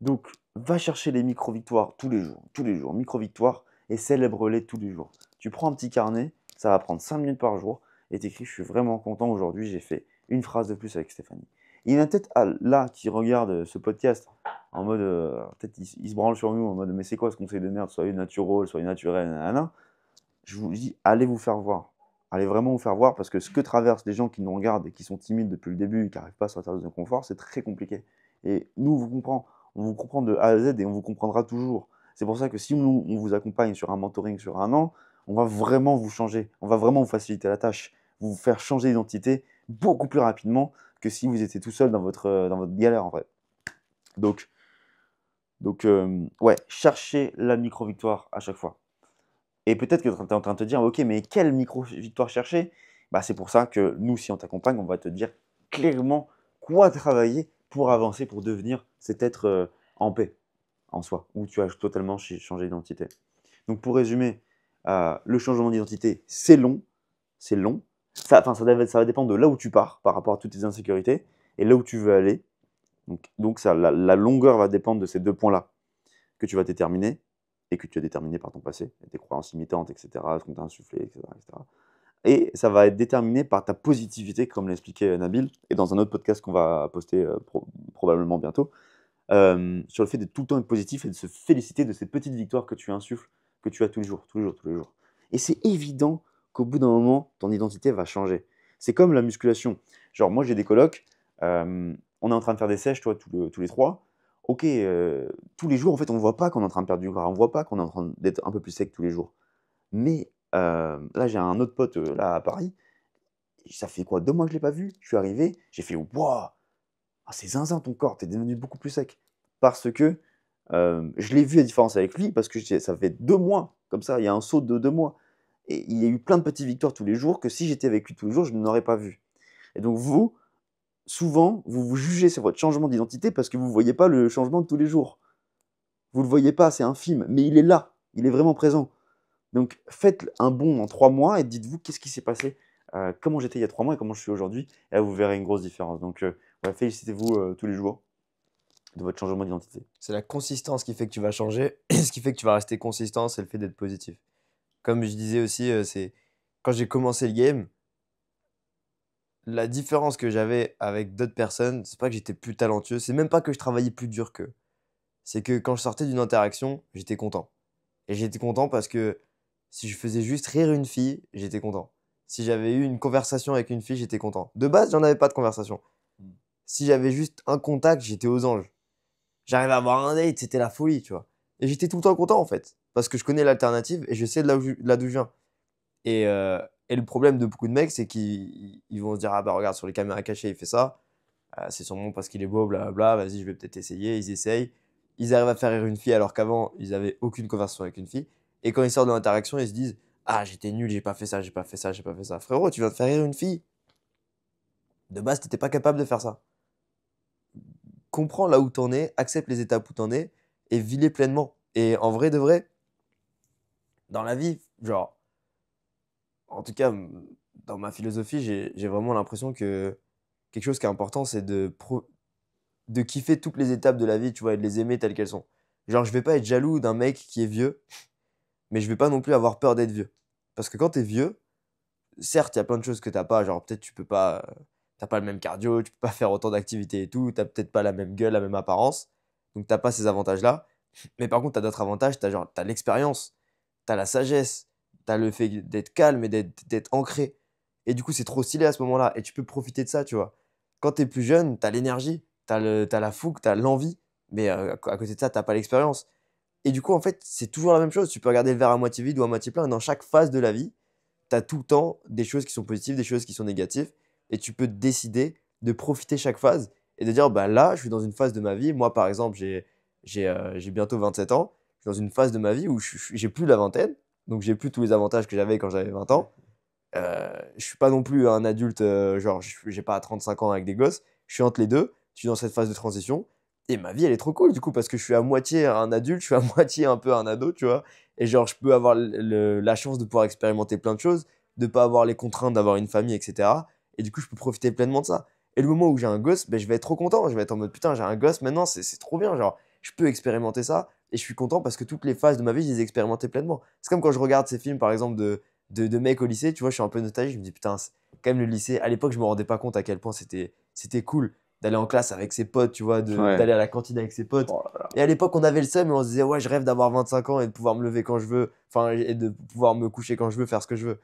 Donc, va chercher les micro-victoires tous les jours, micro-victoires, et célèbre-les tous les jours. Tu prends un petit carnet, ça va prendre 5 minutes par jour, et t'écris, je suis vraiment content aujourd'hui, j'ai fait une phrase de plus avec Stéphanie. Il y en a peut-être là qui regardent ce podcast en mode, peut-être ils se branlent sur nous en mode, mais c'est quoi ce conseil de merde, soyez naturel, soyez naturel, nanana. Je vous dis, allez vous faire voir. Allez vraiment vous faire voir, parce que ce que traversent les gens qui nous regardent et qui sont timides depuis le début et qui n'arrivent pas à sortir de zone de confort, c'est très compliqué. Et nous, on vous comprend de A à Z et on vous comprendra toujours. C'est pour ça que si nous, on vous accompagne sur un mentoring sur un an, on va vraiment vous changer, on va vraiment vous faciliter la tâche, vous faire changer d'identité beaucoup plus rapidement que si vous étiez tout seul dans votre galère en vrai. Donc, ouais, cherchez la micro-victoire à chaque fois. Et peut-être que tu es en train de te dire, ok, mais quelle micro-victoire chercher? Bah, c'est pour ça que nous, si on t'accompagne, on va te dire clairement quoi travailler pour avancer, pour devenir cet être en paix en soi, où tu as totalement changé d'identité. Donc pour résumer, le changement d'identité, c'est long, c'est long. Ça va dépendre de là où tu pars par rapport à toutes tes insécurités et là où tu veux aller. Donc la longueur va dépendre de ces deux points-là que tu vas déterminer et que tu as déterminé par ton passé, tes croyances limitantes, etc., ce qu'on t'a insufflé, etc., etc. Et ça va être déterminé par ta positivité, comme l'expliquait Nabil, et dans un autre podcast qu'on va poster probablement bientôt, sur le fait de tout le temps être positif et de se féliciter de ces petites victoires que tu insuffles, que tu as tous les jours, tous les jours, tous les jours. Et c'est évident qu'au bout d'un moment, ton identité va changer. C'est comme la musculation. Genre, moi, j'ai des colocs, on est en train de faire des sèches, toi, tous les trois. Ok, tous les jours, en fait, on ne voit pas qu'on est en train de perdre du gras, on ne voit pas qu'on est en train d'être un peu plus sec tous les jours. Mais là, j'ai un autre pote là à Paris, ça fait quoi, 2 mois que je ne l'ai pas vu? Je suis arrivé, j'ai fait waouh, ah, c'est zinzin ton corps, t'es devenu beaucoup plus sec. Parce que je l'ai vu la différence avec lui, parce que ça fait 2 mois, comme ça, il y a un saut de 2 mois. Et il y a eu plein de petites victoires tous les jours que si j'étais avec lui tous les jours, je n'aurais pas vu. Et donc vous, souvent, vous vous jugez sur votre changement d'identité parce que vous ne voyez pas le changement de tous les jours. Vous ne le voyez pas, c'est infime, mais il est là, il est vraiment présent. Donc faites un bond en 3 mois et dites-vous qu'est-ce qui s'est passé comment j'étais il y a 3 mois et comment je suis aujourd'hui. Et là, vous verrez une grosse différence. Donc, ouais, félicitez-vous tous les jours de votre changement d'identité. C'est la consistance qui fait que tu vas changer. Et ce qui fait que tu vas rester consistant, c'est le fait d'être positif. Comme je disais aussi, c'est quand j'ai commencé le game, la différence que j'avais avec d'autres personnes, c'est pas que j'étais plus talentueux, c'est même pas que je travaillais plus dur qu'eux. C'est que quand je sortais d'une interaction, j'étais content. Et j'étais content parce que si je faisais juste rire une fille, j'étais content. Si j'avais eu une conversation avec une fille, j'étais content. De base, j'en avais pas de conversation. Mm. Si j'avais juste un contact, j'étais aux anges. J'arrivais à avoir un date, c'était la folie, tu vois. Et j'étais tout le temps content en fait. Parce que je connais l'alternative et je sais de là d'où je viens. Et, euh, et le problème de beaucoup de mecs, c'est qu'ils vont se dire: ah bah regarde, sur les caméras cachées, il fait ça. C'est sûrement parce qu'il est beau, blablabla. Vas-y, je vais peut-être essayer. Ils essayent. Ils arrivent à faire rire une fille alors qu'avant, ils avaient aucune conversation avec une fille. Et quand ils sortent de l'interaction, ils se disent: ah, j'étais nul, j'ai pas fait ça, j'ai pas fait ça, j'ai pas fait ça. Frérot, tu viens de faire rire une fille. De base, t'étais pas capable de faire ça. Comprends là où t'en es, accepte les étapes où t'en es et vis-les pleinement. Et en vrai de vrai, dans la vie, genre, en tout cas, dans ma philosophie, j'ai vraiment l'impression que quelque chose qui est important, c'est de kiffer toutes les étapes de la vie, tu vois, et de les aimer telles qu'elles sont. Genre, je vais pas être jaloux d'un mec qui est vieux, mais je vais pas non plus avoir peur d'être vieux. Parce que quand t'es vieux, certes, il y a plein de choses que t'as pas, genre peut-être tu peux pas, t'as pas le même cardio, tu peux pas faire autant d'activités et tout, t'as peut-être pas la même gueule, la même apparence, donc t'as pas ces avantages-là. Mais par contre, t'as d'autres avantages, t'as l'expérience, t'as la sagesse, t'as le fait d'être calme et d'être ancré. Et du coup, c'est trop stylé à ce moment-là, et tu peux profiter de ça, tu vois. Quand t'es plus jeune, t'as l'énergie, t'as la fougue, t'as l'envie, mais à côté de ça, t'as pas l'expérience. Et du coup, en fait, c'est toujours la même chose. Tu peux regarder le verre à moitié vide ou à moitié plein. Et dans chaque phase de la vie, tu as tout le temps des choses qui sont positives, des choses qui sont négatives. Et tu peux décider de profiter chaque phase et de dire, bah là, je suis dans une phase de ma vie. Moi, par exemple, j'ai bientôt 27 ans. Je suis dans une phase de ma vie où j'ai plus la vingtaine. Donc, j'ai plus tous les avantages que j'avais quand j'avais 20 ans. Je suis pas non plus un adulte, genre, j'ai pas 35 ans avec des gosses. Je suis entre les deux. Je suis dans cette phase de transition. Et ma vie, elle est trop cool, du coup, parce que je suis à moitié un adulte, je suis à moitié un peu un ado, tu vois. Et genre, je peux avoir la chance de pouvoir expérimenter plein de choses, de pas avoir les contraintes d'avoir une famille, etc. Et du coup, je peux profiter pleinement de ça. Et le moment où j'ai un gosse, ben, je vais être trop content. Je vais être en mode putain, j'ai un gosse maintenant, c'est trop bien. Genre, je peux expérimenter ça. Et je suis content parce que toutes les phases de ma vie, je les ai expérimentées pleinement. C'est comme quand je regarde ces films, par exemple, de mecs au lycée, tu vois, je suis un peu nostalgique. Je me dis putain, c'est quand même le lycée. À l'époque, je me rendais pas compte à quel point c'était cool d'aller en classe avec ses potes, tu vois, Ouais. d'aller à la cantine avec ses potes. Oh là là. Et à l'époque, on avait le seum et on se disait, ouais, je rêve d'avoir 25 ans et de pouvoir me lever quand je veux, enfin, et de pouvoir me coucher quand je veux, faire ce que je veux.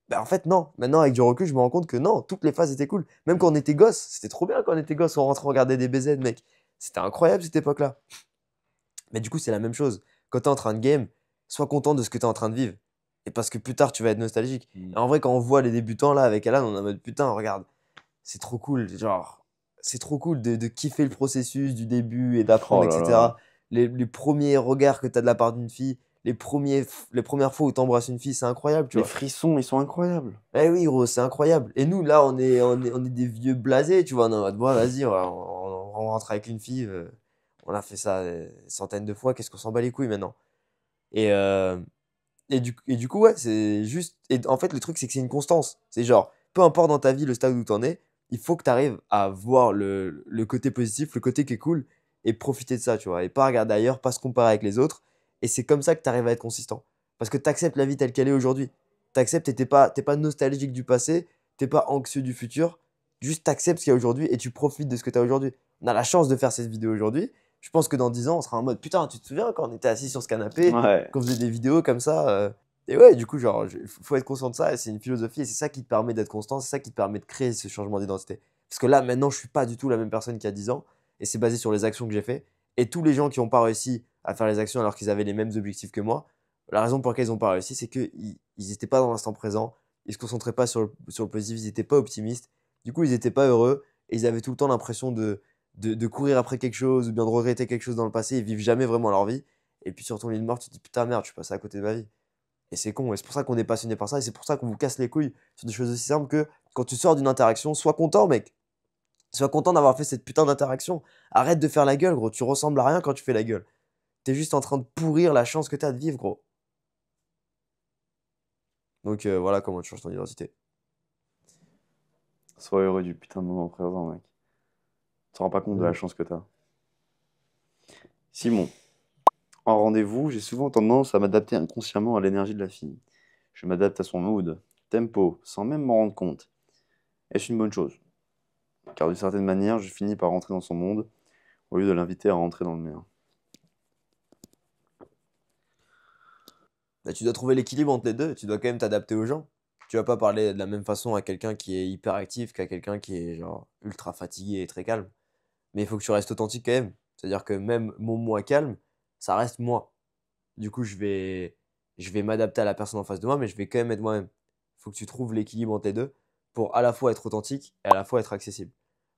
Ben, en fait, non. Maintenant, avec du recul, je me rends compte que non, toutes les phases étaient cool. Même quand on était gosse, c'était trop bien quand on était gosse, on rentrait, on regardait des BZ, mec. C'était incroyable cette époque-là. Mais du coup, c'est la même chose. Quand tu es en train de game, sois content de ce que tu es en train de vivre. Et parce que plus tard, tu vas être nostalgique. Mm. Et en vrai, quand on voit les débutants là avec Alan, on est en mode putain, regarde, c'est trop cool. Genre, c'est trop cool de kiffer le processus du début et d'apprendre, Oh là là. etc. Les premiers regards que tu as de la part d'une fille, les premières fois où tu embrasses une fille, c'est incroyable, tu Les vois. frissons, ils sont incroyables. Eh oui, gros, c'est incroyable. Et nous, là, on est des vieux blasés, tu vois. On est en mode, bon, vas-y, on rentre avec une fille. On a fait ça des centaines de fois. Qu'est-ce qu'on s'en bat les couilles maintenant? Et, euh, et du coup, ouais, c'est juste. Et en fait, le truc, c'est que c'est une constance. C'est genre, peu importe dans ta vie le stade où t'en es, il faut que tu arrives à voir le côté positif, le côté qui est cool, et profiter de ça, tu vois. Et pas regarder ailleurs, pas se comparer avec les autres. Et c'est comme ça que tu arrives à être consistant. Parce que tu acceptes la vie telle qu'elle est aujourd'hui. Tu acceptes et t'es pas nostalgique du passé, t'es pas anxieux du futur. Juste t'acceptes ce qu'il y a aujourd'hui et tu profites de ce que tu as aujourd'hui. On a la chance de faire cette vidéo aujourd'hui. Je pense que dans 10 ans, on sera en mode putain, tu te souviens quand on était assis sur ce canapé, Ouais. qu'on faisait des vidéos comme ça et ouais, du coup, genre, faut être conscient de ça, et c'est une philosophie, et c'est ça qui te permet d'être constant, c'est ça qui te permet de créer ce changement d'identité. Parce que là, maintenant, je suis pas du tout la même personne qu'il y a 10 ans, et c'est basé sur les actions que j'ai fait. Et tous les gens qui n'ont pas réussi à faire les actions alors qu'ils avaient les mêmes objectifs que moi, la raison pour laquelle ils n'ont pas réussi, c'est qu'ils n'étaient pas dans l'instant présent, ils se concentraient pas sur le positif, ils n'étaient pas optimistes, du coup, ils n'étaient pas heureux, et ils avaient tout le temps l'impression de courir après quelque chose, ou bien de regretter quelque chose dans le passé, ils vivent jamais vraiment leur vie. Et puis sur ton lit de mort, tu te dis putain, merde, je suis passé à côté de ma vie. Et c'est con, et c'est pour ça qu'on est passionné par ça, et c'est pour ça qu'on vous casse les couilles sur des choses aussi simples que quand tu sors d'une interaction, sois content, mec. Sois content d'avoir fait cette putain d'interaction. Arrête de faire la gueule, gros. Tu ressembles à rien quand tu fais la gueule. T'es juste en train de pourrir la chance que t'as de vivre, gros. Donc voilà comment tu changes ton identité. Sois heureux du putain de moment présent, mec. Tu te rends pas compte de la Mm. chance que t'as. Simon, en rendez-vous, j'ai souvent tendance à m'adapter inconsciemment à l'énergie de la fille. Je m'adapte à son mood, tempo, sans même m'en rendre compte. Est-ce une bonne chose? Car d'une certaine manière, je finis par rentrer dans son monde au lieu de l'inviter à rentrer dans le mien. Bah, tu dois trouver l'équilibre entre les deux. Tu dois quand même t'adapter aux gens. Tu vas pas parler de la même façon à quelqu'un qui est hyper actif qu'à quelqu'un qui est genre ultra fatigué et très calme. Mais il faut que tu restes authentique quand même. C'est-à-dire que même mon moi calme, ça reste moi. Du coup, je vais m'adapter à la personne en face de moi, mais je vais quand même être moi-même. Il faut que tu trouves l'équilibre entre les deux pour à la fois être authentique et à la fois être accessible.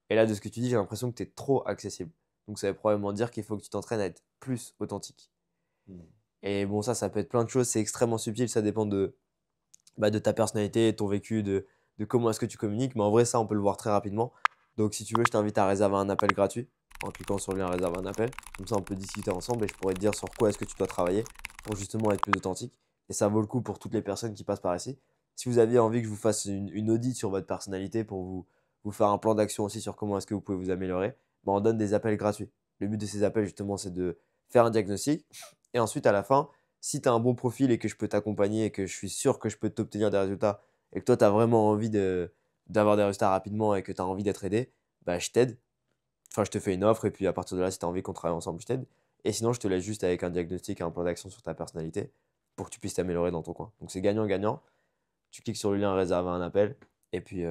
Et là, de ce que tu dis, j'ai l'impression que tu es trop accessible. Donc ça veut probablement dire qu'il faut que tu t'entraînes à être plus authentique. Et bon, ça peut être plein de choses, c'est extrêmement subtil, ça dépend de ta personnalité, ton vécu, de comment est-ce que tu communiques. Mais en vrai, ça, on peut le voir très rapidement. Donc si tu veux, je t'invite à réserver un appel gratuit en cliquant sur le lien réserver un appel. Comme ça, on peut discuter ensemble et je pourrais te dire sur quoi est-ce que tu dois travailler pour justement être plus authentique. Et ça vaut le coup pour toutes les personnes qui passent par ici. Si vous aviez envie que je vous fasse une audit sur votre personnalité pour vous faire un plan d'action aussi sur comment est-ce que vous pouvez vous améliorer, ben on donne des appels gratuits. Le but de ces appels, justement, c'est de faire un diagnostic. Et ensuite, à la fin, si tu as un bon profil et que je peux t'accompagner et que je suis sûr que je peux t'obtenir des résultats et que toi, tu as vraiment envie d'avoir des résultats rapidement et que tu as envie d'être aidé, bah, je t'aide. Enfin, je te fais une offre et puis à partir de là, si tu as envie qu'on travaille ensemble, je t'aide. Et sinon, je te laisse juste avec un diagnostic et un plan d'action sur ta personnalité pour que tu puisses t'améliorer dans ton coin. Donc, c'est gagnant-gagnant. Tu cliques sur le lien réserver un appel et puis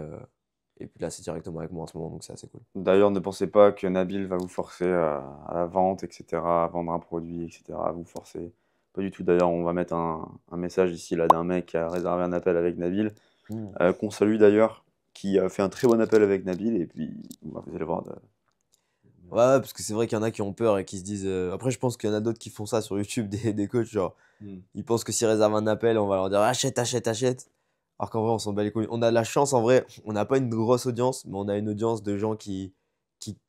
là, c'est directement avec moi en ce moment, donc c'est assez cool. D'ailleurs, ne pensez pas que Nabil va vous forcer à la vente, etc., à vendre un produit, etc., à vous forcer. Pas du tout. D'ailleurs, on va mettre un message ici là d'un mec qui a réservé un appel avec Nabil, Hmm. qu'on salue d'ailleurs, qui a fait un très bon appel avec Nabil, et puis vous allez voir. Ouais, ouais, parce que c'est vrai qu'il y en a qui ont peur et qui se disent. Après, je pense qu'il y en a d'autres qui font ça sur YouTube, des coachs, genre, Hmm. ils pensent que s'ils réservent un appel, on va leur dire achète, achète, achète. Alors qu'en vrai, on s'en bat les couilles. On a de la chance en vrai, on n'a pas une grosse audience, mais on a une audience de gens qui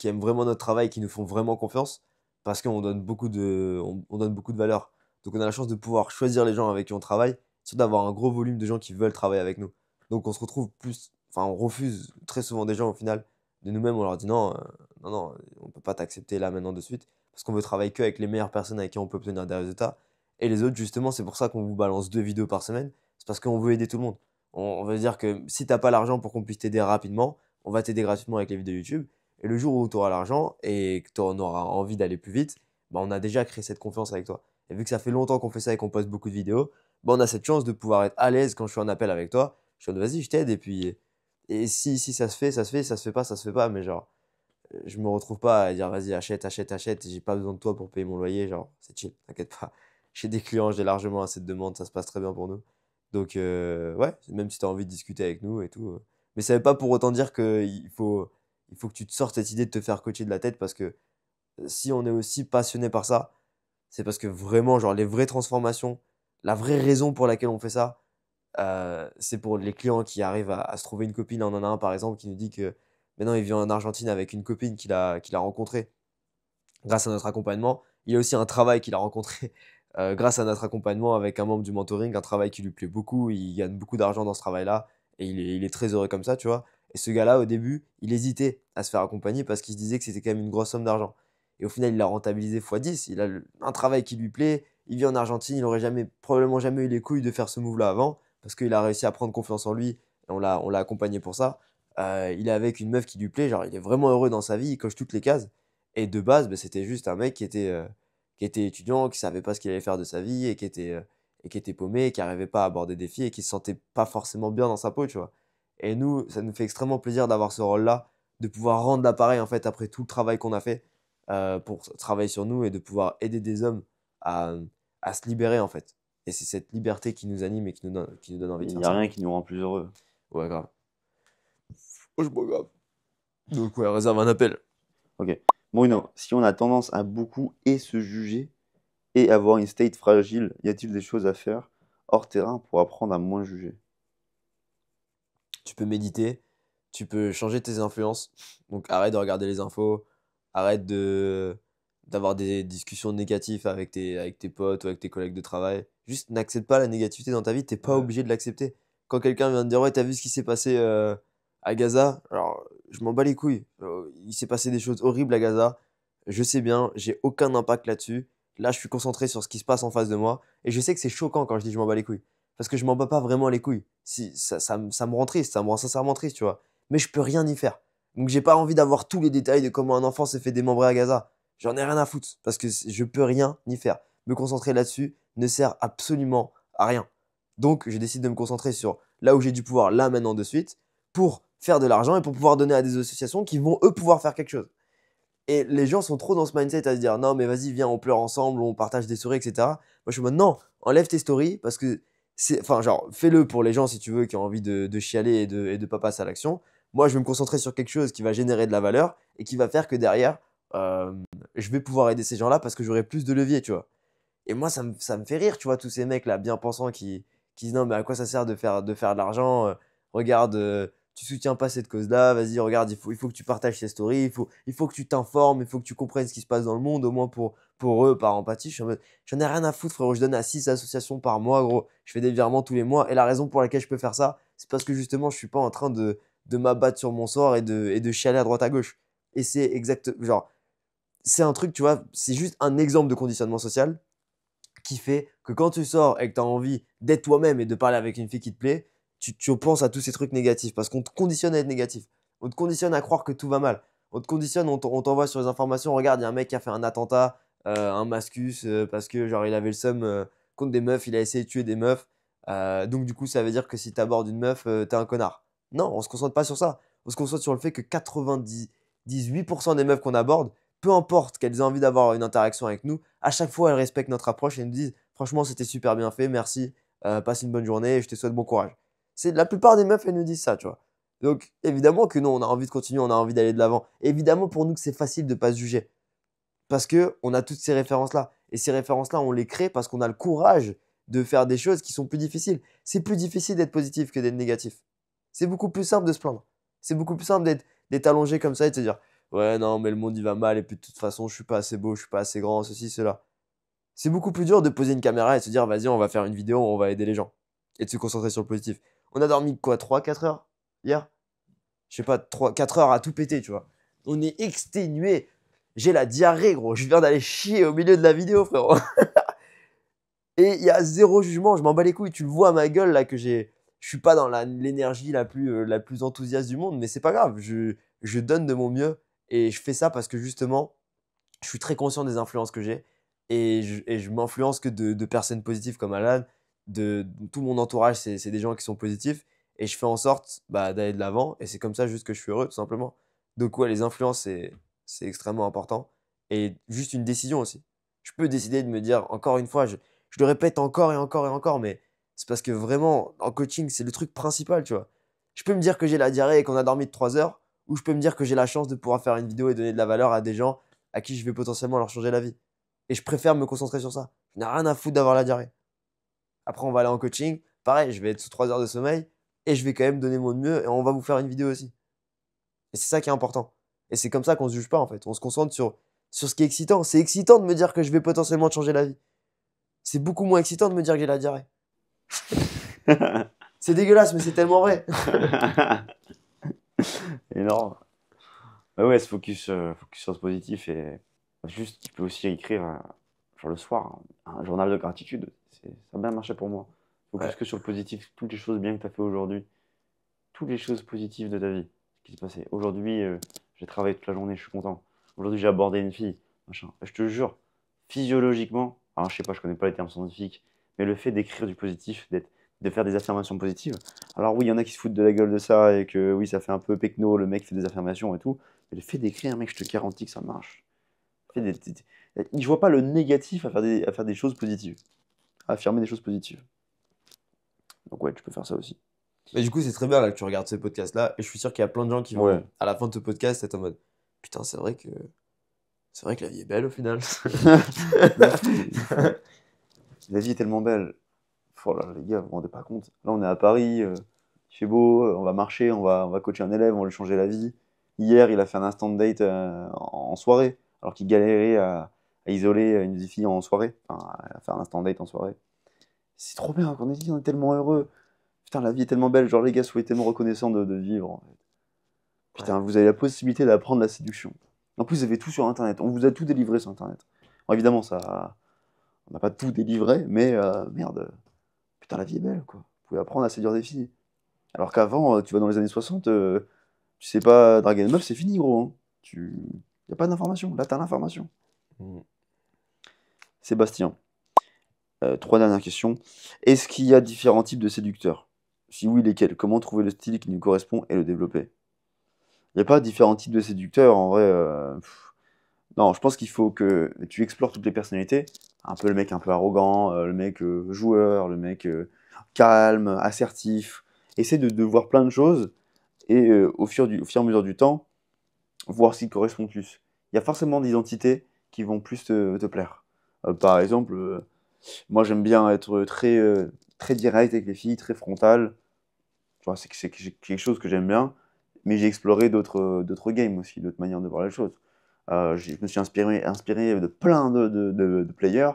aiment vraiment notre travail, qui nous font vraiment confiance, parce qu'on donne on donne beaucoup de valeur. Donc on a la chance de pouvoir choisir les gens avec qui on travaille, surtout d'avoir un gros volume de gens qui veulent travailler avec nous. Donc on se retrouve plus, enfin on refuse très souvent des gens au final. De nous-mêmes, on leur dit non, non, on peut pas t'accepter là maintenant de suite, parce qu'on veut travailler que avec les meilleures personnes avec qui on peut obtenir des résultats. Et les autres, justement, c'est pour ça qu'on vous balance 2 vidéos par semaine. C'est parce qu'on veut aider tout le monde. On veut dire que si t'as pas l'argent pour qu'on puisse t'aider rapidement, on va t'aider gratuitement avec les vidéos YouTube. Et le jour où tu auras l'argent et que tu en auras envie d'aller plus vite, bah, on a déjà créé cette confiance avec toi. Et vu que ça fait longtemps qu'on fait ça et qu'on poste beaucoup de vidéos, bah, on a cette chance de pouvoir être à l'aise quand je suis en appel avec toi. Je suis en mode, vas-y, je t'aide. Et si ça se fait, ça se fait, ça se fait pas, ça se fait pas. Mais genre, je me retrouve pas à dire vas-y achète, achète, achète, j'ai pas besoin de toi pour payer mon loyer, genre c'est chill, t'inquiète pas. J'ai des clients, j'ai largement assez de demandes, ça se passe très bien pour nous. Donc ouais, même si tu as envie de discuter avec nous et tout. Mais ça veut pas pour autant dire il faut que tu te sortes cette idée de te faire coacher de la tête parce que si on est aussi passionné par ça, c'est parce que vraiment, genre les vraies transformations, la vraie raison pour laquelle on fait ça, c'est pour les clients qui arrivent à se trouver une copine. On en a un par exemple qui nous dit que maintenant il vit en Argentine avec une copine qu'il a rencontrée grâce à notre accompagnement. Il a aussi un travail qu'il a rencontré grâce à notre accompagnement avec un membre du mentoring, un travail qui lui plaît beaucoup. Il gagne beaucoup d'argent dans ce travail-là et il est très heureux comme ça, tu vois. Et ce gars-là, au début, il hésitait à se faire accompagner parce qu'il se disait que c'était quand même une grosse somme d'argent. Et au final, il l'a rentabilisé x10. Il a un travail qui lui plaît. Il vit en Argentine. Il n'aurait probablement jamais eu les couilles de faire ce move-là avant parce qu'il a réussi à prendre confiance en lui. Et on l'a accompagné pour ça. Il est avec une meuf qui lui plaît. Genre, il est vraiment heureux dans sa vie. Il coche toutes les cases. Et de base, bah, c'était juste un mec qui était étudiant, qui savait pas ce qu'il allait faire de sa vie et qui était paumé, qui n'arrivait pas à aborder des filles et qui se sentait pas forcément bien dans sa peau, tu vois. Et nous, ça nous fait extrêmement plaisir d'avoir ce rôle-là, de pouvoir rendre l'appareil en fait après tout le travail qu'on a fait pour travailler sur nous et de pouvoir aider des hommes à, à se libérer en fait. Et c'est cette liberté qui nous anime et qui nous donne envie de Il faire n'y a ça. rien qui nous rend plus heureux. Ouais, grave. Franchement, grave. Donc, ouais, réserve un appel. Ok. Bruno, si on a tendance à beaucoup et se juger et avoir une state fragile, y a-t-il des choses à faire hors terrain pour apprendre à moins juger? Tu peux méditer, tu peux changer tes influences. Donc arrête de regarder les infos, arrête d'avoir des discussions négatives avec tes potes ou avec tes collègues de travail. Juste n'accepte pas la négativité dans ta vie, t'es pas Ouais. obligé de l'accepter. Quand quelqu'un vient te dire ouais, t'as vu ce qui s'est passé à Gaza, alors, je m'en bats les couilles. Il s'est passé des choses horribles à Gaza. Je sais bien, j'ai aucun impact là-dessus. Là, je suis concentré sur ce qui se passe en face de moi. Et je sais que c'est choquant quand je dis je m'en bats les couilles. Parce que je m'en bats pas vraiment les couilles. Si, ça me rend triste, ça me rend sincèrement triste, tu vois. Mais je peux rien y faire. Donc j'ai pas envie d'avoir tous les détails de comment un enfant s'est fait démembrer à Gaza. J'en ai rien à foutre. Parce que je peux rien y faire. Me concentrer là-dessus ne sert absolument à rien. Donc je décide de me concentrer sur là où j'ai du pouvoir, là maintenant de suite, pour faire de l'argent et pour pouvoir donner à des associations qui vont eux pouvoir faire quelque chose. Et les gens sont trop dans ce mindset à se dire non, mais vas-y, viens, on pleure ensemble, on partage des stories, etc. Moi, je suis en mode non, enlève tes stories parce que c'est. Enfin, genre, fais-le pour les gens si tu veux qui ont envie de chialer et de pas passer à l'action. Moi, je vais me concentrer sur quelque chose qui va générer de la valeur et qui va faire que derrière, euh, je vais pouvoir aider ces gens-là parce que j'aurai plus de levier, tu vois. Et moi, ça me fait rire, tu vois, tous ces mecs là bien pensants qui disent non, mais à quoi ça sert de faire de l'argent regarde, tu soutiens pas cette cause-là, vas-y, regarde, il faut que tu partages tes stories, il faut que tu t'informes, il faut que tu comprennes ce qui se passe dans le monde, au moins pour eux, par empathie. Je suis en mode, j'en ai rien à foutre, frérot, je donne à 6 associations par mois, gros, je fais des virements tous les mois. Et la raison pour laquelle je peux faire ça, c'est parce que justement, je suis pas en train de m'abattre sur mon sort et de chialer à droite à gauche. Et c'est exact, genre, c'est un truc, tu vois, c'est juste un exemple de conditionnement social qui fait que quand tu sors et que tu as envie d'être toi-même et de parler avec une fille qui te plaît, tu penses à tous ces trucs négatifs parce qu'on te conditionne à être négatif. On te conditionne à croire que tout va mal. On te conditionne, on t'envoie sur les informations. Regarde, il y a un mec qui a fait un attentat, un mascus, parce que genre il avait le seum contre des meufs, il a essayé de tuer des meufs. Donc du coup, ça veut dire que si tu abordes une meuf, t'es un connard. Non, on se concentre pas sur ça. On se concentre sur le fait que 98% des meufs qu'on aborde, peu importe qu'elles aient envie d'avoir une interaction avec nous, à chaque fois elles respectent notre approche et nous disent franchement c'était super bien fait, merci, passe une bonne journée et je te souhaite bon courage. C'est la plupart des meufs elles nous disent ça, tu vois. Donc évidemment que non, on a envie de continuer, on a envie d'aller de l'avant. Évidemment pour nous que c'est facile de pas se juger parce que on a toutes ces références là et ces références là on les crée parce qu'on a le courage de faire des choses qui sont plus difficiles. C'est plus difficile d'être positif que d'être négatif. C'est beaucoup plus simple de se plaindre. C'est beaucoup plus simple d'être allongé comme ça et de se dire ouais, non, mais le monde il va mal et puis de toute façon, je suis pas assez beau, je suis pas assez grand, ceci, cela. C'est beaucoup plus dur de poser une caméra et de se dire vas-y, on va faire une vidéo, on va aider les gens et de se concentrer sur le positif. On a dormi quoi, 3 4 heures hier? Je sais pas, 4 heures à tout péter, tu vois. On est exténué. J'ai la diarrhée, gros. Je viens d'aller chier au milieu de la vidéo, frérot. Et il y a zéro jugement, je m'en bats les couilles. Tu le vois à ma gueule là que j'ai. Je suis pas dans l'énergie la plus enthousiaste du monde, mais c'est pas grave. Je donne de mon mieux et je fais ça parce que justement, je suis très conscient des influences que j'ai et je m'influence que de personnes positives comme Alan. Tout mon entourage, c'est des gens qui sont positifs et je fais en sorte bah, d'aller de l'avant et c'est comme ça juste que je suis heureux, tout simplement. Donc, ouais, les influences, c'est extrêmement important et juste une décision aussi. Je peux décider de me dire, encore une fois, je le répète encore et encore et encore, mais c'est parce que vraiment, en coaching, c'est le truc principal, tu vois. Je peux me dire que j'ai la diarrhée et qu'on a dormi de 3 heures, ou je peux me dire que j'ai la chance de pouvoir faire une vidéo et donner de la valeur à des gens à qui je vais potentiellement leur changer la vie. Et je préfère me concentrer sur ça. Je n'ai rien à foutre d'avoir la diarrhée. Après, on va aller en coaching. Pareil, je vais être sous 3 heures de sommeil et je vais quand même donner mon mieux et on va vous faire une vidéo aussi. Et c'est ça qui est important. Et c'est comme ça qu'on ne se juge pas en fait. On se concentre sur ce qui est excitant. C'est excitant de me dire que je vais potentiellement te changer la vie. C'est beaucoup moins excitant de me dire que j'ai la diarrhée. C'est dégueulasse, mais c'est tellement vrai. Énorme. Bah ouais, se focus sur ce positif et juste, tu peux aussi écrire genre le soir un journal de gratitude. Ça a bien marché pour moi. Focus Ouais. que sur le positif, toutes les choses bien que tu as fait aujourd'hui, toutes les choses positives de ta vie, ce qui s'est passé. Aujourd'hui, j'ai travaillé toute la journée, je suis content. Aujourd'hui, j'ai abordé une fille, machin. Je te jure, physiologiquement, alors je sais pas, je connais pas les termes scientifiques, mais le fait d'écrire du positif, de faire des affirmations positives. Alors oui, il y en a qui se foutent de la gueule de ça et que oui, ça fait un peu pecno, le mec fait des affirmations et tout. Mais le fait d'écrire, mec, je te garantis que ça marche. Je vois pas le négatif à faire des choses positives, à affirmer des choses positives. Donc ouais, tu peux faire ça aussi. Mais du coup, c'est très bien là que tu regardes ce podcast-là. Et je suis sûr qu'il y a plein de gens qui vont, Ouais. à la fin de ce podcast, être en mode putain, c'est vrai que la vie est belle au final. De fou, de fou. La vie est tellement belle. Oh là, les gars, vous vous rendez pas compte. Là, on est à Paris, il fait beau, on va marcher, on va coacher un élève, on va lui changer la vie. Hier, il a fait un instant date en soirée, alors qu'il galérait à isoler une fille en soirée, enfin, à faire un instant date en soirée. C'est trop bien, on est tellement heureux. Putain, la vie est tellement belle, genre les gars, soyez tellement reconnaissants de vivre, en fait. Ouais. Putain, vous avez la possibilité d'apprendre la séduction. En plus, vous avez tout sur Internet. On vous a tout délivré sur Internet. Bon, évidemment, on n'a pas tout délivré, mais merde, putain, la vie est belle, quoi. Vous pouvez apprendre à séduire des filles. Alors qu'avant, tu vas dans les années 60, tu sais pas draguer une meuf, c'est fini, gros. Hein. Y a pas d'information. Là, t'as l'information. Mm. Sébastien, trois dernières questions. Est-ce qu'il y a différents types de séducteurs? Si oui, lesquels? Comment trouver le style qui nous correspond et le développer? Il n'y a pas différents types de séducteurs, en vrai. Non, je pense qu'il faut que tu explores toutes les personnalités. Un peu le mec un peu arrogant, le mec joueur, le mec calme, assertif. Essaie de voir plein de choses et au fur et à mesure du temps, voir ce qui te correspond le plus. Il y a forcément des identités qui vont plus te plaire. Par exemple, moi j'aime bien être très direct avec les filles, très frontal. Tu vois, c'est quelque chose que j'aime bien, mais j'ai exploré d'autres games aussi, d'autres manières de voir les choses. Je me suis inspiré de plein de players,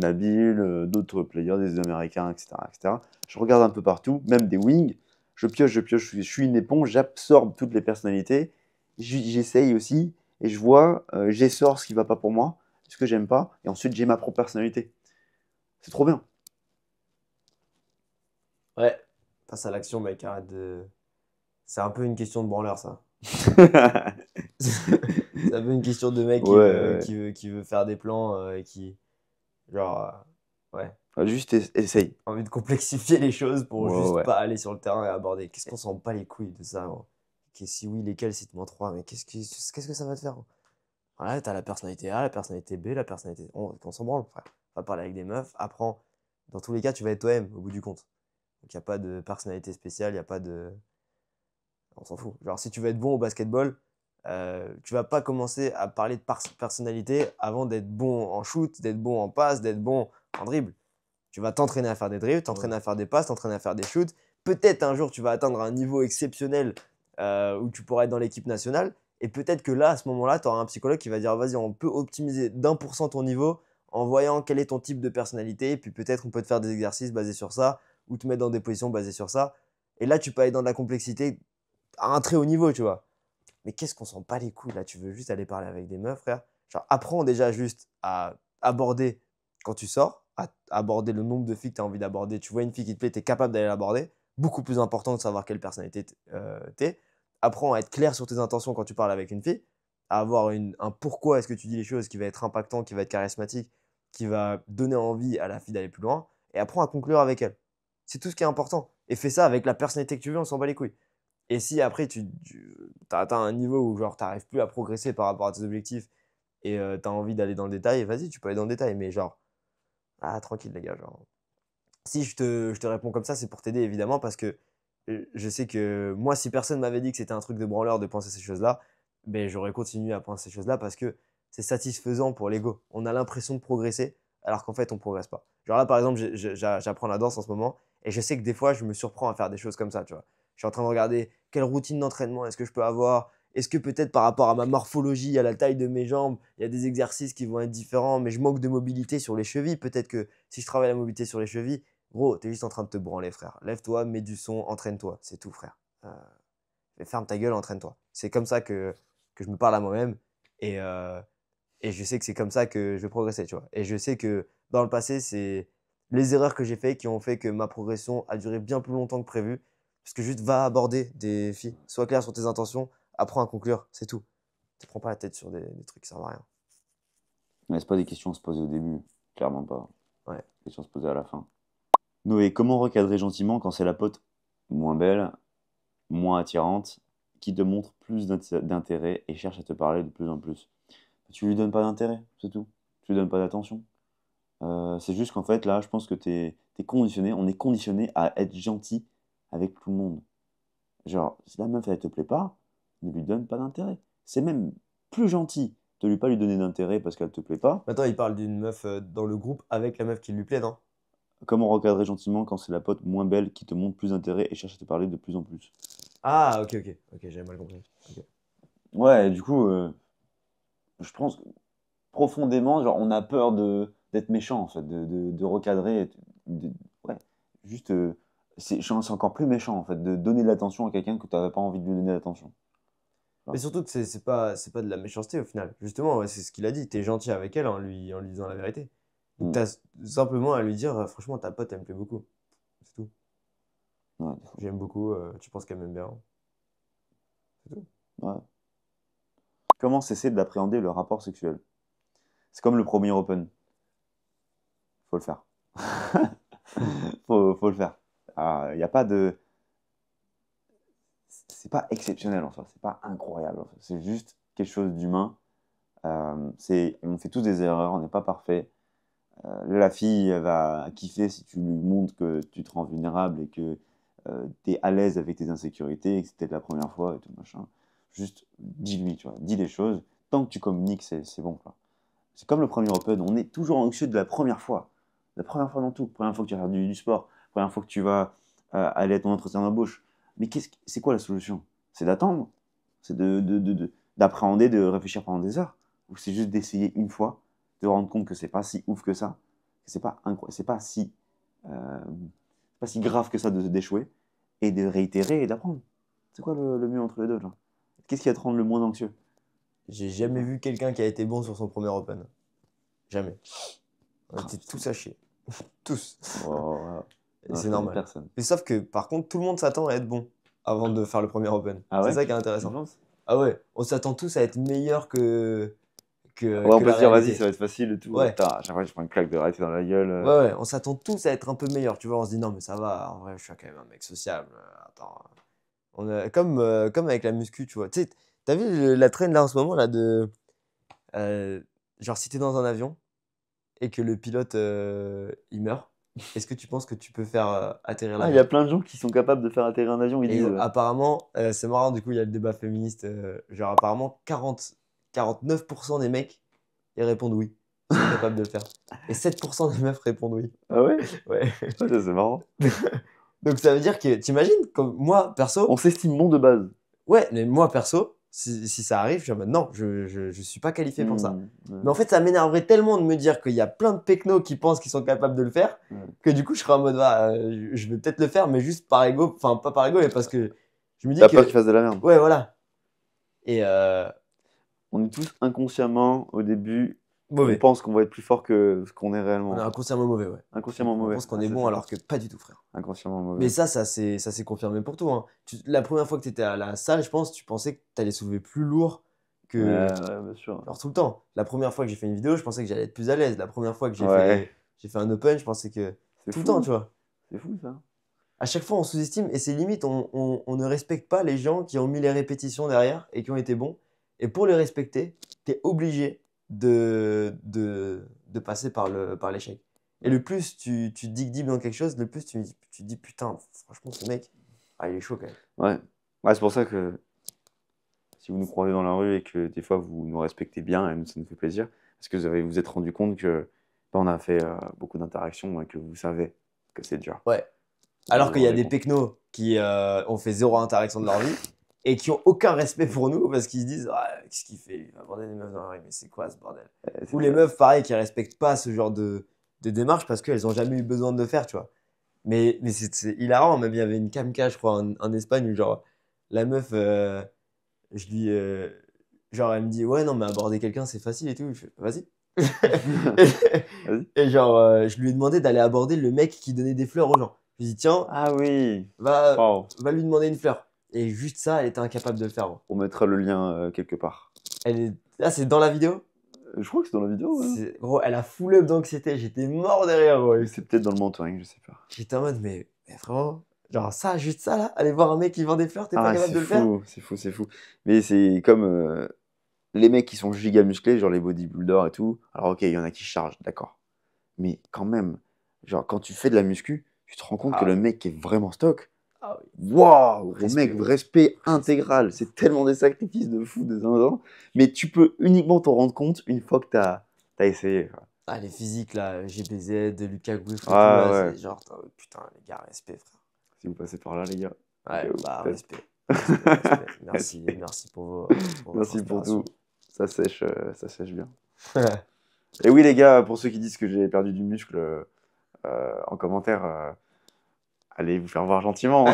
Nabil, d'autres players, des Américains, etc., etc. Je regarde un peu partout, même des wings. Je pioche, je suis une éponge, j'absorbe toutes les personnalités. J'essaye aussi, et je vois, j'essore ce qui va pas pour moi, ce que j'aime pas, et ensuite j'ai ma propre personnalité. C'est trop bien. Ouais. Passe à l'action, mec, arrête de. C'est un peu une question de branleur, ça. C'est un peu une question de mec qui veut, Ouais, qui veut, qui veut faire des plans et qui. Genre. Ouais. ouais. Juste essaye. Envie de complexifier les choses pour Ouais, juste ouais. pas aller sur le terrain et aborder. Qu'est-ce qu'on s'en bat les couilles de ça, gros. Si oui, lesquels, cite-moi trois, mais qu'est-ce que ça va te faire? Voilà, t'as la personnalité A, la personnalité B, la personnalité. On s'en branle, frère. Va parler avec des meufs, apprends. Dans tous les cas, tu vas être toi-même au bout du compte. Donc, il n'y a pas de personnalité spéciale, il n'y a pas de. On s'en fout. Genre, si tu veux être bon au basketball, tu vas pas commencer à parler de personnalité avant d'être bon en shoot, d'être bon en passe, d'être bon en dribble. Tu vas t'entraîner à faire des dribbles, t'entraîner à faire des passes, t'entraîner à faire des shoots. Peut-être un jour, tu vas atteindre un niveau exceptionnel où tu pourras être dans l'équipe nationale. Et peut-être que là, à ce moment-là, tu auras un psychologue qui va dire vas-y, on peut optimiser d'1% ton niveau en voyant quel est ton type de personnalité. Et puis peut-être on peut te faire des exercices basés sur ça ou te mettre dans des positions basées sur ça. Et là, tu peux aller dans de la complexité à un très haut niveau, tu vois. Mais qu'est-ce qu'on s'en bat les couilles là? Tu veux juste aller parler avec des meufs, frère. Genre, apprends déjà juste à aborder quand tu sors, à aborder le nombre de filles que tu as envie d'aborder. Tu vois une fille qui te plaît, tu es capable d'aller l'aborder. Beaucoup plus important de savoir quelle personnalité t'es. Apprends à être clair sur tes intentions quand tu parles avec une fille, à avoir un pourquoi est-ce que tu dis les choses qui va être impactant, qui va être charismatique, qui va donner envie à la fille d'aller plus loin. Et apprends à conclure avec elle. C'est tout ce qui est important. Et fais ça avec la personnalité que tu veux, on s'en bat les couilles. Et si après tu as atteint un niveau où genre t'arrives plus à progresser par rapport à tes objectifs et tu as envie d'aller dans le détail, vas-y, tu peux aller dans le détail. Mais genre, tranquille les gars. Genre. Si je te réponds comme ça, c'est pour t'aider évidemment parce que je sais que moi, si personne m'avait dit que c'était un truc de branleur de penser ces choses-là, ben, j'aurais continué à penser ces choses-là parce que c'est satisfaisant pour l'ego. On a l'impression de progresser alors qu'en fait, on ne progresse pas. Genre là, par exemple, j'apprends la danse en ce moment et je sais que des fois, je me surprends à faire des choses comme ça, tu vois. Je suis en train de regarder quelle routine d'entraînement est-ce que je peux avoir. Est-ce que peut-être par rapport à ma morphologie, à la taille de mes jambes, il y a des exercices qui vont être différents, mais je manque de mobilité sur les chevilles. Peut-être que si je travaille la mobilité sur les chevilles, gros, t'es juste en train de te branler, frère. Lève-toi, mets du son, entraîne-toi. C'est tout, frère. Ferme ta gueule, entraîne-toi. C'est comme ça que je me parle à moi-même. Et, euh, et je sais que c'est comme ça que je vais progresser, tu vois. Et je sais que dans le passé, c'est les erreurs que j'ai faites qui ont fait que ma progression a duré bien plus longtemps que prévu. Parce que juste va aborder des filles. Sois clair sur tes intentions. Apprends à conclure. C'est tout. Ne te prends pas la tête sur des trucs qui servent à rien. Mais c'est pas des questions à se poser au début, clairement pas. Ouais. Des questions à se poser à la fin. Noé, comment recadrer gentiment quand c'est la pote moins belle, moins attirante, qui te montre plus d'intérêt et cherche à te parler de plus en plus? Tu lui donnes pas d'intérêt, c'est tout. Tu lui donnes pas d'attention. C'est juste qu'en fait, là, je pense que t'es conditionné, on est conditionné à être gentil avec tout le monde. Genre, si la meuf, elle te plaît pas, ne lui donne pas d'intérêt. C'est même plus gentil de lui pas lui donner d'intérêt parce qu'elle te plaît pas. Maintenant, il parle d'une meuf dans le groupe avec la meuf qui lui plaît, non? Comment recadrer gentiment quand c'est la pote moins belle qui te montre plus d'intérêt et cherche à te parler de plus en plus? Ah, ok, ok. Ok, j'avais mal compris. Ok. Ouais, du coup, je pense que profondément, genre, on a peur d'être méchant, en fait, de recadrer. Ouais, juste, c'est encore plus méchant, en fait, de donner de l'attention à quelqu'un que tu n'avais pas envie de lui donner l'attention. Mais surtout que c'est pas de la méchanceté au final. Justement, ouais, c'est ce qu'il a dit. T'es gentil avec elle en lui disant la vérité. Donc Mm. t'as simplement à lui dire, franchement, ta pote, elle me plaît beaucoup. C'est tout. Ouais, J'aime beaucoup, tu penses qu'elle m'aime bien. C'est tout. ouais. Comment cesser d'appréhender le rapport sexuel? C'est comme le premier open. Faut le faire. Faut le faire. Il y a pas de... C'est pas exceptionnel en soi, c'est pas incroyable en fait. C'est juste quelque chose d'humain. On fait tous des erreurs, on n'est pas parfait. La fille, elle va kiffer si tu lui montres que tu te rends vulnérable et que tu es à l'aise avec tes insécurités et que c'était la première fois et tout machin. Juste dis-lui, tu vois, dis des choses. Tant que tu communiques, c'est bon, quoi. C'est comme le premier open, on est toujours anxieux de la première fois. La première fois dans tout. Première fois que tu vas faire du sport, première fois que tu vas aller à ton entretien d'embauche. Mais c'est quoi la solution? C'est d'attendre, c'est d'appréhender, de réfléchir pendant des heures. Ou c'est juste d'essayer une fois, de rendre compte que c'est pas si ouf que ça, que c'est pas si grave que ça d'échouer, et de réitérer et d'apprendre. C'est quoi le mieux entre les deux, là? Qu'est-ce qui va te rendre le moins anxieux? J'ai jamais vu quelqu'un qui a été bon sur son premier open. Jamais. On était tous à chier. Tous. Oh, Et non, c'est je connais normal. personne. Mais sauf que, par contre, tout le monde s'attend à être bon avant de faire le premier open. Ah C'est ouais? ça qui est Tu intéressant. penses? Ah ouais, on s'attend tous à être meilleur Ouais, on que peut la se dire, vas-y, réalité. ça va être facile et tout. Ouais. Putain, à chaque fois, je prends une claque de réalité dans la gueule. Ouais, ouais, on s'attend tous à être un peu meilleur, tu vois. On se dit, non, mais ça va, en vrai, je suis quand même un mec sociable. Attends. Comme avec la muscu, tu vois. Tu sais, t'as vu la trend là en ce moment, là, euh, genre, si t'es dans un avion et que le pilote, il meurt, est-ce que tu penses que tu peux faire atterrir Ah, il y l'avion? a plein de gens qui sont capables de faire atterrir un avion, ils Et disent, ouais. apparemment, c'est marrant, du coup, il y a le débat féministe. Genre, apparemment, 49% des mecs, ils répondent oui. Ils sont capables de le faire. Et 7% des meufs répondent oui. Ah ouais? Ouais. Ouais, ça, c'est marrant. Donc, ça veut dire que, t'imagines, comme moi, perso, On s'estime bon de base. ouais, mais moi, perso, si ça arrive, je suis en mode non, je suis pas qualifié pour ça. Ouais. Mais en fait, ça m'énerverait tellement de me dire qu'il y a plein de pecnos qui pensent qu'ils sont capables de le faire, Ouais. que du coup, je serais en mode, je vais peut-être le faire, mais juste par ego, enfin, pas par ego, mais parce que je me dis T'as peur que, qu'ils fassent de la merde. ouais, voilà. Et On est tous inconsciemment, au début, on mauvais. pense qu'on va être plus fort que ce qu'on est réellement, On en est fait. inconsciemment mauvais, ouais. Inconsciemment On mauvais. pense qu'on Ah, est ça, bon c'est alors fort. que pas du tout, frère. Inconsciemment Mais mauvais. ça s'est confirmé pour tout, hein. La première fois que tu étais à la salle, je pense, tu pensais que tu allais soulever plus lourd que. Ouais, bien sûr. Alors tout le temps. La première fois que j'ai fait une vidéo, je pensais que j'allais être plus à l'aise. La première fois que Ouais, j'ai fait un open, je pensais que. c'est Tout le temps, tu fou. vois. C'est fou, ça. À chaque fois, on sous-estime et c'est limite, on ne respecte pas les gens qui ont mis les répétitions derrière et qui ont été bons. Et pour les respecter, tu es obligé de passer par l'échec. Et le plus tu dig deep dans quelque chose, le plus tu te dis putain, franchement, ce mec, il est chaud quand même. Ouais. Ouais, c'est pour ça que si vous nous croisez dans la rue et que des fois vous nous respectez bien, et nous, ça nous fait plaisir, parce que vous êtes rendu compte que on a fait beaucoup d'interactions et que vous savez que c'est dur. Ouais. Vous Alors vous qu'il y a rendez des compte. pecnos qui ont fait zéro interaction de leur vie et qui ont aucun respect pour nous parce qu'ils se disent qu'est-ce qu'il fait? Il va aborder des meufs dans la rue, mais c'est quoi ce bordel? C'est Ou les ça. meufs, pareil, qui respectent pas ce genre de démarche parce qu'elles ont jamais eu besoin de le faire, tu vois. Mais c'est hilarant, même il y avait une camca, je crois, en Espagne où genre la meuf, je lui, genre elle me dit ouais non mais aborder quelqu'un c'est facile et tout. Je fais, vas-y. Vas-y. Et genre je lui ai demandé d'aller aborder le mec qui donnait des fleurs aux gens. Je lui ai dit tiens, Ah oui. va, Wow. va lui demander une fleur. Et juste ça, elle était incapable de le faire, gros. On mettra le lien quelque part. Là, c'est dans la vidéo. Je crois que c'est dans la vidéo. Ouais. Gros, elle a full up d'anxiété. J'étais mort derrière, gros. Mais c'est peut-être dans le mentoring, je sais pas. J'étais en mode, mais vraiment, genre ça, juste ça, là, aller voir un mec qui vend des fleurs, t'es pas capable C'est de le faire? fou, c'est fou, c'est fou. Mais c'est comme les mecs qui sont giga musclés, genre les bodybuilders et tout. Alors ok, il y en a qui chargent, d'accord. Mais quand même, genre quand tu fais de la muscu, tu te rends compte que le mec qui est vraiment stock, Ah oui. waouh, gros Respect, mec, gros. respect intégral. C'est tellement des sacrifices de fou de zinzin. Mais tu peux uniquement t'en rendre compte une fois que t'as essayé, quoi. Ah, les physiques, là, GBZ, Lucas Gouffre et tout, Ah là, ouais. c'est genre, putain, les gars, respect, frère. Si vous passez par là, les gars. Ouais, Ok, bah, peut-être. respect. Merci pour votre Merci pour inspiration. tout. Ça sèche bien. Et oui, les gars, pour ceux qui disent que j'ai perdu du muscle en commentaire, allez vous faire voir gentiment.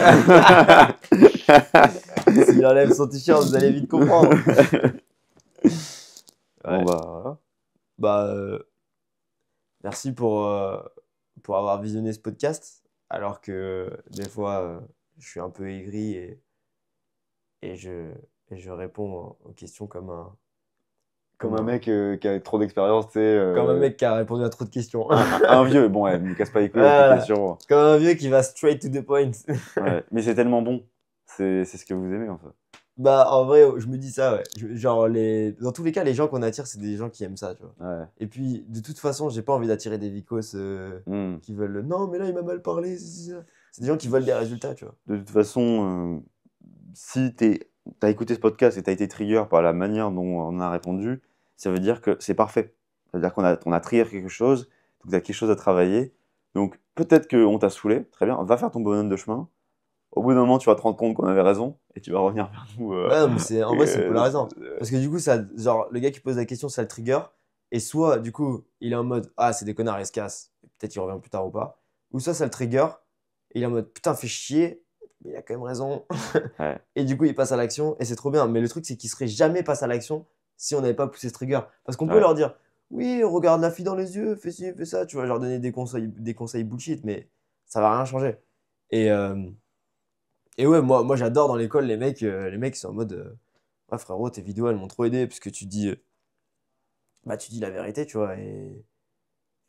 S'il enlève son t-shirt, vous allez vite comprendre. Bon, Ouais. bah, voilà. Bah, merci pour avoir visionné ce podcast. Alors que des fois, je suis un peu aigri et je, et je réponds aux questions Comme un mec qui a trop d'expérience, tu sais. comme un mec qui a répondu à trop de questions. Un vieux, bon, ouais, me casse pas les couilles avec Voilà. les questions. Comme un vieux qui va straight to the point. Ouais, mais c'est tellement bon. C'est ce que vous aimez, en fait. Bah, en vrai, je me dis ça, ouais. Genre, dans tous les cas, les gens qu'on attire, c'est des gens qui aiment ça, tu vois. Ouais. Et puis, de toute façon, j'ai pas envie d'attirer des vicos Hmm. qui veulent non, mais là, il m'a mal parlé. C'est des gens qui veulent des résultats, tu vois. De toute façon, si t'as écouté ce podcast et t'as été trigger par la manière dont on a répondu, ça veut dire que c'est parfait. Ça veut dire on a trigger quelque chose, donc t'as quelque chose à travailler. Donc peut-être qu'on t'a saoulé, très bien, va faire ton bonhomme de chemin. Au bout d'un moment, tu vas te rendre compte qu'on avait raison et tu vas revenir vers nous. Ouais, non, mais en vrai, c'est euh, polarisant. Parce que du coup, genre, le gars qui pose la question, ça le trigger. Et soit, du coup, il est en mode, ah, c'est des connards, ils se cassent. Peut-être il revient plus tard ou pas. Ou soit, ça le trigger. Et il est en mode, putain, fais chier. Mais il a quand même raison. Ouais. Et du coup, il passe à l'action. Et c'est trop bien. Mais le truc, c'est qu'il serait jamais passé à l'action si on n'avait pas poussé ce trigger. Parce qu'on peut Ouais. leur dire, oui, regarde la fille dans les yeux, fais ci, fais ça. Tu vas leur donner des conseils bullshit. Mais ça va rien changer. Et, et ouais, moi j'adore dans l'école les mecs qui sont en mode ouais, frérot, tes vidéos elles m'ont trop aidé puisque bah, tu dis la vérité, tu vois. Et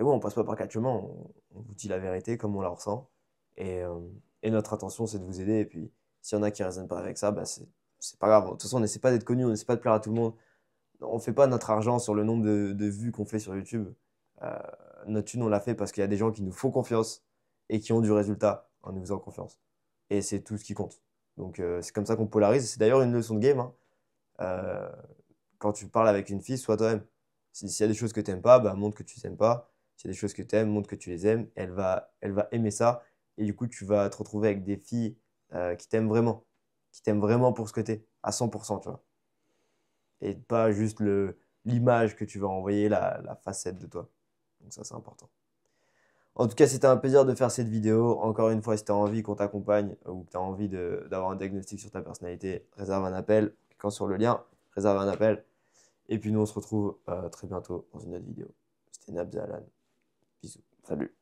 ouais, on passe pas par quatre chemins, on vous dit la vérité comme on la ressent. Et, euh, et notre intention c'est de vous aider. Et puis s'il y en a qui ne raisonnent pas avec ça, bah, c'est pas grave. De toute façon, on n'essaie pas d'être connu, on n'essaie pas de plaire à tout le monde. On fait pas notre argent sur le nombre de vues qu'on fait sur YouTube. Euh, notre thune, on l'a fait parce qu'il y a des gens qui nous font confiance et qui ont du résultat en nous faisant confiance. Et c'est tout ce qui compte. Donc c'est comme ça qu'on polarise. C'est d'ailleurs une leçon de game, hein. Euh, Quand tu parles avec une fille, sois toi-même. S'il y a des choses que tu n'aimes pas, bah, montre que tu les aimes pas. S'il y a des choses que tu aimes, montre que tu les aimes. Elle va aimer ça. Et du coup, tu vas te retrouver avec des filles qui t'aiment vraiment. Qui t'aiment vraiment pour ce que tu es, à 100%, tu vois. Et pas juste l'image que tu vas envoyer, la facette de toi. Donc ça, c'est important. En tout cas, c'était un plaisir de faire cette vidéo. Encore une fois, si tu as envie qu'on t'accompagne ou que tu as envie d'avoir un diagnostic sur ta personnalité, réserve un appel. Cliquant sur le lien, réserve un appel. Et puis nous, on se retrouve très bientôt dans une autre vidéo. C'était Nabza Alan. Bisous. Salut.